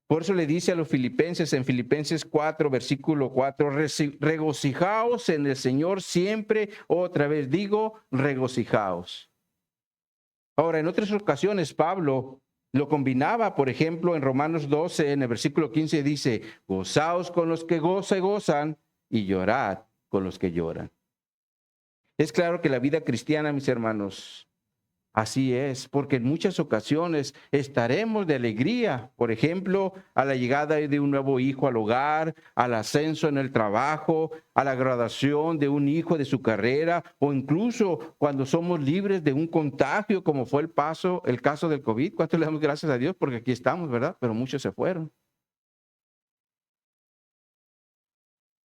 Por eso le dice a los filipenses en Filipenses 4, versículo 4, regocijaos en el Señor siempre, otra vez digo, regocijaos. Ahora, en otras ocasiones Pablo lo combinaba, por ejemplo, en Romanos 12, en el versículo 15 dice, gozaos con los que gozan y llorad con los que lloran. Es claro que la vida cristiana, mis hermanos, así es, porque en muchas ocasiones estaremos de alegría, por ejemplo, a la llegada de un nuevo hijo al hogar, al ascenso en el trabajo, a la graduación de un hijo de su carrera, o incluso cuando somos libres de un contagio, como fue el caso del COVID. ¿Cuánto le damos gracias a Dios? Porque aquí estamos, ¿verdad? Pero muchos se fueron.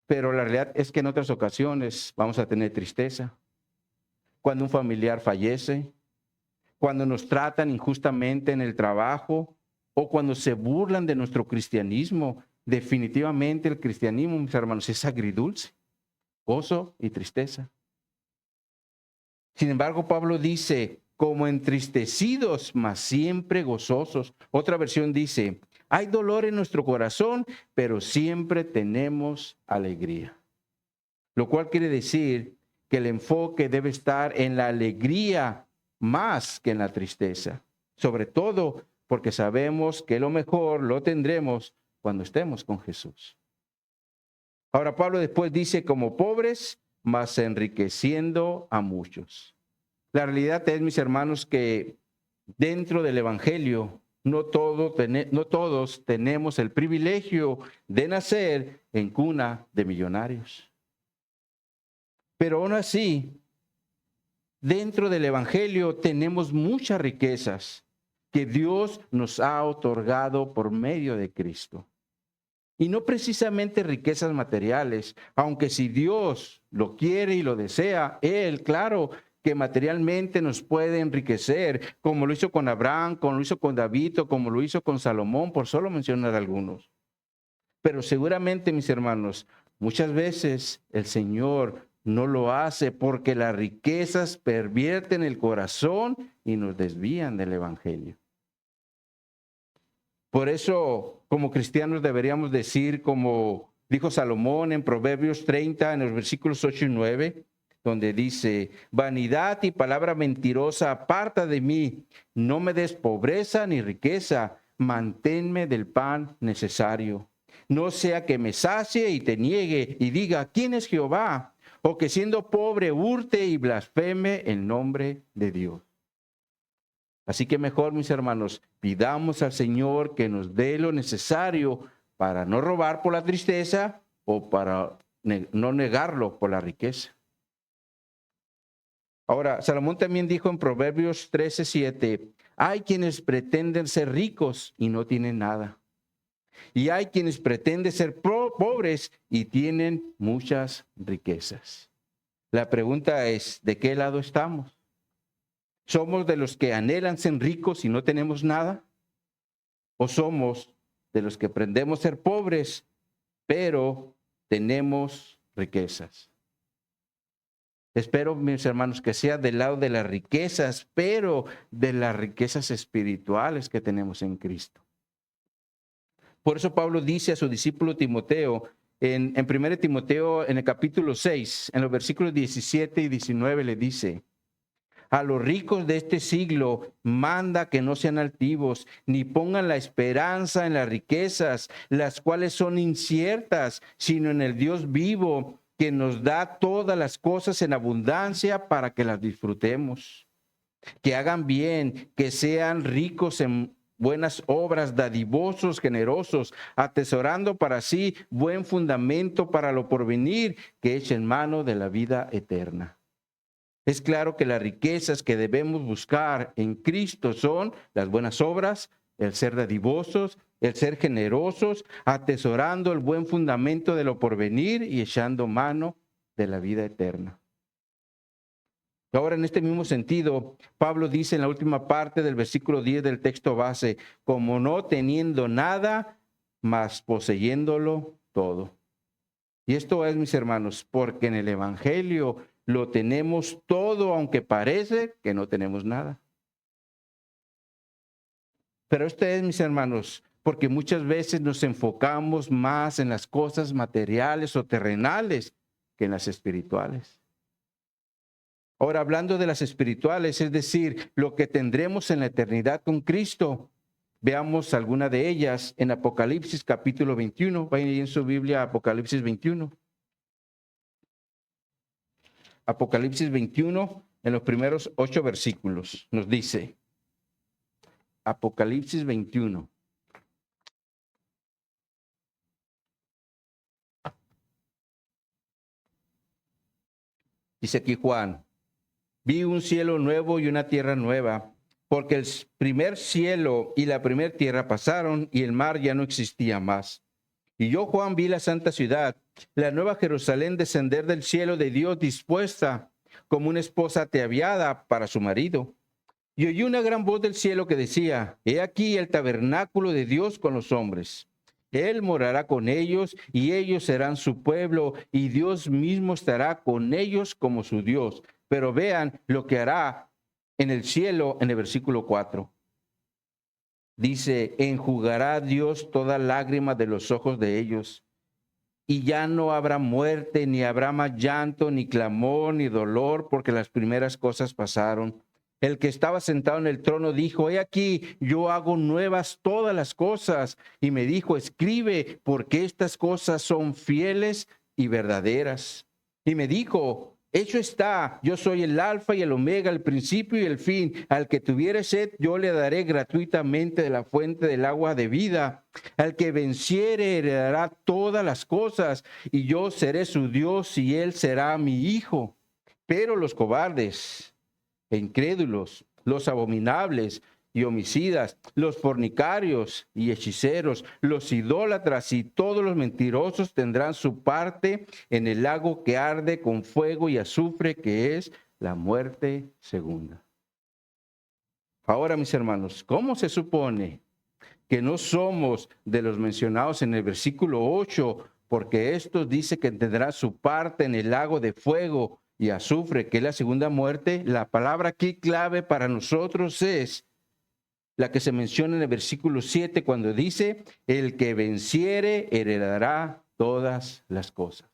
Pero la realidad es que en otras ocasiones vamos a tener tristeza. Cuando un familiar fallece, cuando nos tratan injustamente en el trabajo o cuando se burlan de nuestro cristianismo. Definitivamente el cristianismo, mis hermanos, es agridulce, gozo y tristeza. Sin embargo, Pablo dice, como entristecidos, mas siempre gozosos. Otra versión dice, hay dolor en nuestro corazón, pero siempre tenemos alegría. Lo cual quiere decir que el enfoque debe estar en la alegría más que en la tristeza. Sobre todo porque sabemos que lo mejor lo tendremos cuando estemos con Jesús. Ahora Pablo después dice, como pobres, mas enriqueciendo a muchos. La realidad es, mis hermanos, que dentro del evangelio no todos tenemos el privilegio de nacer en cuna de millonarios. Pero aún así, dentro del evangelio tenemos muchas riquezas que Dios nos ha otorgado por medio de Cristo. Y no precisamente riquezas materiales, aunque si Dios lo quiere y lo desea, Él, claro, que materialmente nos puede enriquecer, como lo hizo con Abraham, como lo hizo con David, o como lo hizo con Salomón, por solo mencionar algunos. Pero seguramente, mis hermanos, muchas veces el Señor no lo hace porque las riquezas pervierten el corazón y nos desvían del evangelio. Por eso, como cristianos deberíamos decir, como dijo Salomón en Proverbios 30, en los versículos 8 y 9, donde dice: vanidad y palabra mentirosa aparta de mí, no me des pobreza ni riqueza, manténme del pan necesario. No sea que me sacie y te niegue y diga: ¿quién es Jehová? O que siendo pobre hurte y blasfeme el nombre de Dios. Así que mejor, mis hermanos, pidamos al Señor que nos dé lo necesario para no robar por la tristeza o para no negarlo por la riqueza. Ahora, Salomón también dijo en Proverbios 13:7, hay quienes pretenden ser ricos y no tienen nada. Y hay quienes pretenden ser pobres y tienen muchas riquezas. La pregunta es, ¿de qué lado estamos? ¿Somos de los que anhelan ser ricos y no tenemos nada? ¿O somos de los que pretendemos ser pobres, pero tenemos riquezas? Espero, mis hermanos, que sea del lado de las riquezas, pero de las riquezas espirituales que tenemos en Cristo. Por eso Pablo dice a su discípulo Timoteo, en 1 Timoteo, en el capítulo 6, en los versículos 17 y 19, le dice: a los ricos de este siglo manda que no sean altivos, ni pongan la esperanza en las riquezas, las cuales son inciertas, sino en el Dios vivo, que nos da todas las cosas en abundancia para que las disfrutemos. Que hagan bien, que sean ricos en buenas obras, dadivosos, generosos, atesorando para sí buen fundamento para lo porvenir, que echen mano de la vida eterna. Es claro que las riquezas que debemos buscar en Cristo son las buenas obras, el ser dadivosos, el ser generosos, atesorando el buen fundamento de lo porvenir y echando mano de la vida eterna. Ahora, en este mismo sentido, Pablo dice en la última parte del versículo 10 del texto base: como no teniendo nada, mas poseyéndolo todo. Y esto es, mis hermanos, porque en el Evangelio lo tenemos todo, aunque parece que no tenemos nada. Pero esto es, mis hermanos, porque muchas veces nos enfocamos más en las cosas materiales o terrenales que en las espirituales. Ahora, hablando de las espirituales, es decir, lo que tendremos en la eternidad con Cristo, veamos alguna de ellas en Apocalipsis capítulo 21. Vayan ahí en su Biblia, Apocalipsis 21. Apocalipsis 21, en los primeros 8 versículos, nos dice, Apocalipsis 21. Dice aquí Juan: vi un cielo nuevo y una tierra nueva, porque el primer cielo y la primera tierra pasaron y el mar ya no existía más. Y yo, Juan, vi la santa ciudad, la nueva Jerusalén, descender del cielo de Dios, dispuesta como una esposa ataviada para su marido. Y oí una gran voz del cielo que decía: he aquí el tabernáculo de Dios con los hombres. Él morará con ellos y ellos serán su pueblo y Dios mismo estará con ellos como su Dios. Pero vean lo que hará en el cielo en el versículo 4. Dice: enjugará Dios toda lágrima de los ojos de ellos. Y ya no habrá muerte, ni habrá más llanto, ni clamor, ni dolor, porque las primeras cosas pasaron. El que estaba sentado en el trono dijo: he aquí, yo hago nuevas todas las cosas. Y me dijo: escribe, porque estas cosas son fieles y verdaderas. Y me dijo: hecho está, yo soy el alfa y el omega, el principio y el fin. Al que tuviere sed, yo le daré gratuitamente de la fuente del agua de vida. Al que venciere, heredará todas las cosas, y yo seré su Dios y él será mi hijo. Pero los cobardes e incrédulos, los abominables y homicidas, los fornicarios y hechiceros, los idólatras y todos los mentirosos tendrán su parte en el lago que arde con fuego y azufre, que es la muerte segunda. Ahora, mis hermanos, ¿cómo se supone que no somos de los mencionados en el versículo 8? Porque estos dice que tendrán su parte en el lago de fuego y azufre, que es la segunda muerte. La palabra aquí clave para nosotros es la que se menciona en el versículo 7 cuando dice, el que venciere heredará todas las cosas.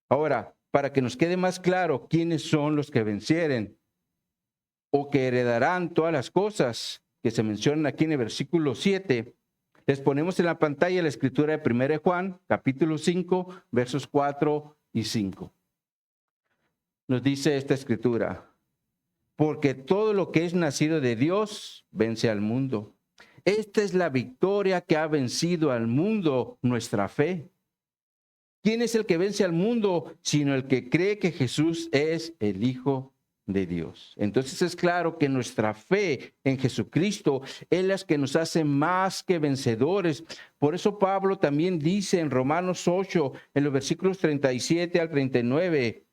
Ahora, para que nos quede más claro quiénes son los que vencieren o que heredarán todas las cosas que se mencionan aquí en el versículo 7, les ponemos en la pantalla la escritura de 1 Juan, capítulo 5, versos 4 y 5. Nos dice esta escritura, porque todo lo que es nacido de Dios vence al mundo. Esta es la victoria que ha vencido al mundo, nuestra fe. ¿Quién es el que vence al mundo? Sino el que cree que Jesús es el Hijo de Dios. Entonces es claro que nuestra fe en Jesucristo es la que nos hace más que vencedores. Por eso Pablo también dice en Romanos 8, en los versículos 37 al 39,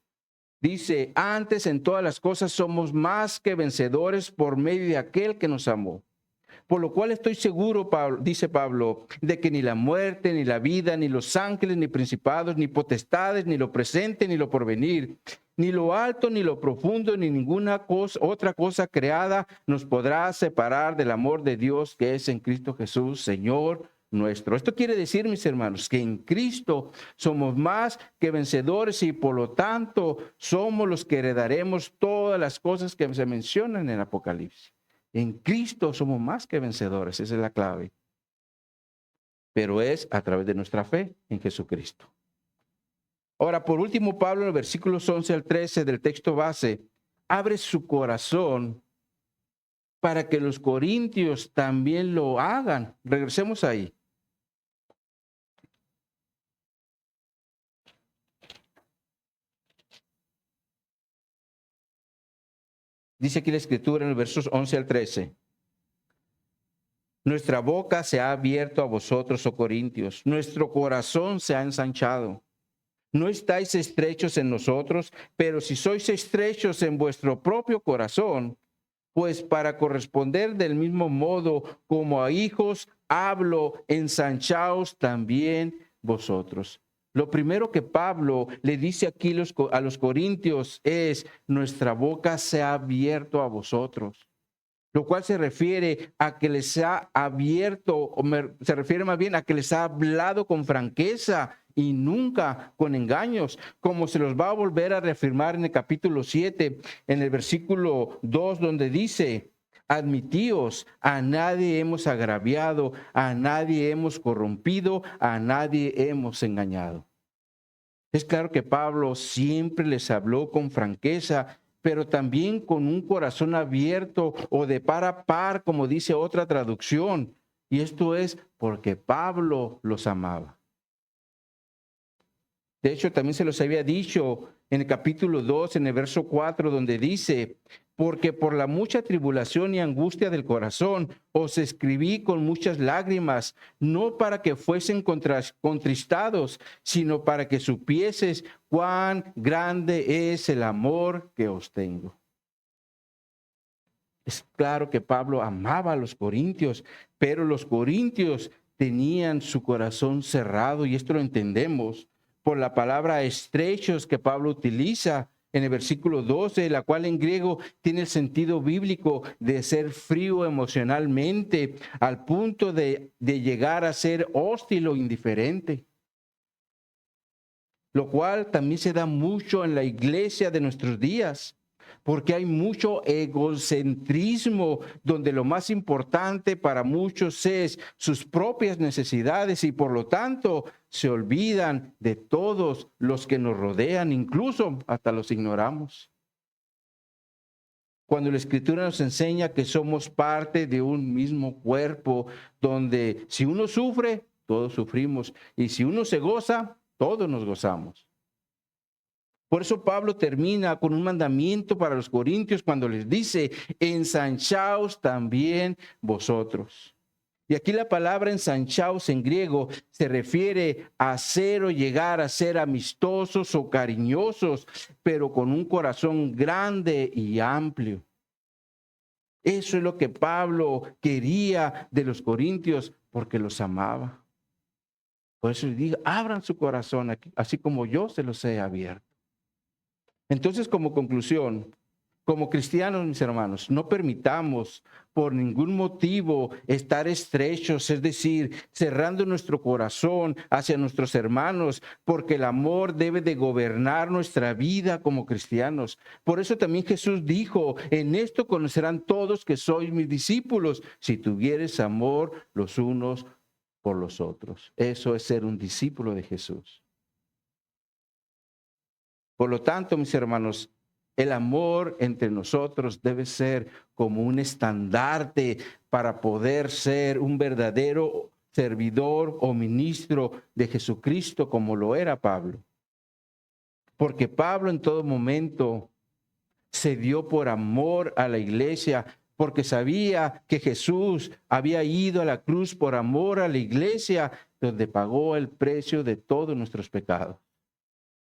dice, antes en todas las cosas somos más que vencedores por medio de aquel que nos amó. Por lo cual estoy seguro, dice Pablo, de que ni la muerte, ni la vida, ni los ángeles, ni principados, ni potestades, ni lo presente, ni lo porvenir, ni lo alto, ni lo profundo, ni ninguna otra cosa creada nos podrá separar del amor de Dios que es en Cristo Jesús, Señor nuestro. Esto quiere decir, mis hermanos, que en Cristo somos más que vencedores y por lo tanto somos los que heredaremos todas las cosas que se mencionan en el Apocalipsis. En Cristo somos más que vencedores, esa es la clave. Pero es a través de nuestra fe en Jesucristo. Ahora, por último, Pablo en los versículos 11 al 13 del texto base, abre su corazón para que los corintios también lo hagan. Regresemos ahí. Dice aquí la escritura en los versos 11 al 13. Nuestra boca se ha abierto a vosotros, oh corintios. Nuestro corazón se ha ensanchado. No estáis estrechos en nosotros, pero si sois estrechos en vuestro propio corazón, pues para corresponder del mismo modo como a hijos hablo, ensanchaos también vosotros. Lo primero que Pablo le dice aquí a los corintios es, nuestra boca se ha abierto a vosotros. Lo cual se refiere a que les ha abierto, se refiere más bien a que les ha hablado con franqueza y nunca con engaños, como se los va a volver a reafirmar en el capítulo 7, en el versículo 2, donde dice, admitíos, a nadie hemos agraviado, a nadie hemos corrompido, a nadie hemos engañado. Es claro que Pablo siempre les habló con franqueza, pero también con un corazón abierto o de par a par, como dice otra traducción. Y esto es porque Pablo los amaba. De hecho, también se los había dicho en el capítulo 2, en el verso 4, donde dice, porque por la mucha tribulación y angustia del corazón os escribí con muchas lágrimas, no para que fuesen contristados, sino para que supieses cuán grande es el amor que os tengo. Es claro que Pablo amaba a los corintios, pero los corintios tenían su corazón cerrado, y esto lo entendemos por la palabra estrechos que Pablo utiliza en el versículo 12, la cual en griego tiene el sentido bíblico de ser frío emocionalmente, al punto de llegar a ser hostil o indiferente. Lo cual también se da mucho en la iglesia de nuestros días, porque hay mucho egocentrismo, donde lo más importante para muchos es sus propias necesidades y por lo tanto se olvidan de todos los que nos rodean, incluso hasta los ignoramos. Cuando la Escritura nos enseña que somos parte de un mismo cuerpo, donde si uno sufre, todos sufrimos, y si uno se goza, todos nos gozamos. Por eso Pablo termina con un mandamiento para los corintios cuando les dice, ensanchaos también vosotros. Y aquí la palabra ensanchaos en griego se refiere a ser o llegar a ser amistosos o cariñosos, pero con un corazón grande y amplio. Eso es lo que Pablo quería de los corintios porque los amaba. Por eso les digo, abran su corazón así como yo se los he abierto. Entonces, como conclusión, como cristianos, mis hermanos, no permitamos por ningún motivo estar estrechos, es decir, cerrando nuestro corazón hacia nuestros hermanos, porque el amor debe de gobernar nuestra vida como cristianos. Por eso también Jesús dijo, en esto conocerán todos que sois mis discípulos, si tuvieres amor los unos por los otros. Eso es ser un discípulo de Jesús. Por lo tanto, mis hermanos, el amor entre nosotros debe ser como un estandarte para poder ser un verdadero servidor o ministro de Jesucristo como lo era Pablo. Porque Pablo en todo momento se dio por amor a la iglesia, porque sabía que Jesús había ido a la cruz por amor a la iglesia, donde pagó el precio de todos nuestros pecados.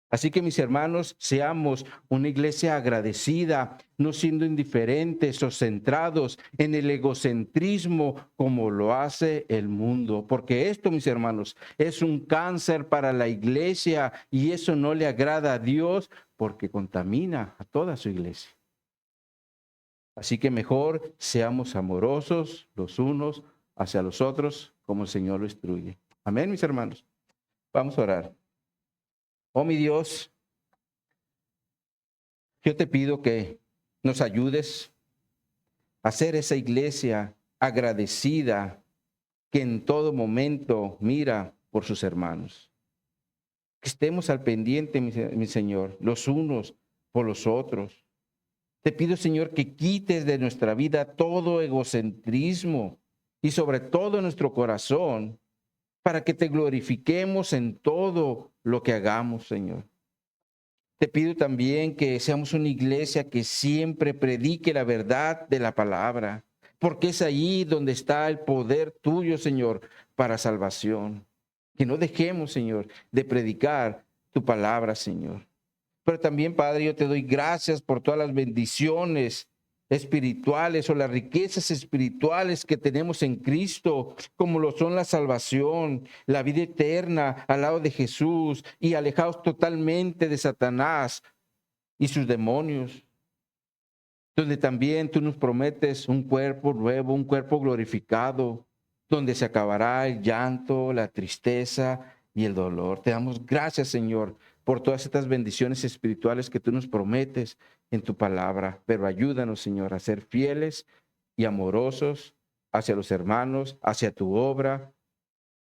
Así que mis hermanos, seamos una iglesia agradecida, no siendo indiferentes o centrados en el egocentrismo como lo hace el mundo. Porque esto, mis hermanos, es un cáncer para la iglesia y eso no le agrada a Dios porque contamina a toda su iglesia. Así que mejor seamos amorosos los unos hacia los otros como el Señor lo instruye. Amén, mis hermanos. Vamos a orar. Oh, mi Dios, yo te pido que nos ayudes a ser esa iglesia agradecida que en todo momento mira por sus hermanos. Que estemos al pendiente, mi Señor, los unos por los otros. Te pido, Señor, que quites de nuestra vida todo egocentrismo y sobre todo en nuestro corazón para que te glorifiquemos en todo lo que hagamos, Señor. Te pido también que seamos una iglesia que siempre predique la verdad de la palabra, porque es ahí donde está el poder tuyo, Señor, para salvación. Que no dejemos, Señor, de predicar tu palabra, Señor. Pero también, Padre, yo te doy gracias por todas las bendiciones espirituales o las riquezas espirituales que tenemos en Cristo, como lo son la salvación, la vida eterna al lado de Jesús y alejados totalmente de Satanás y sus demonios, donde también tú nos prometes un cuerpo nuevo, un cuerpo glorificado, donde se acabará el llanto, la tristeza y el dolor. Te damos gracias, Señor, por todas estas bendiciones espirituales que tú nos prometes en tu palabra. Pero ayúdanos, Señor, a ser fieles y amorosos hacia los hermanos, hacia tu obra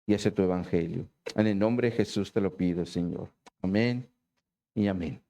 y hacia tu evangelio. En el nombre de Jesús te lo pido, Señor. Amén y amén.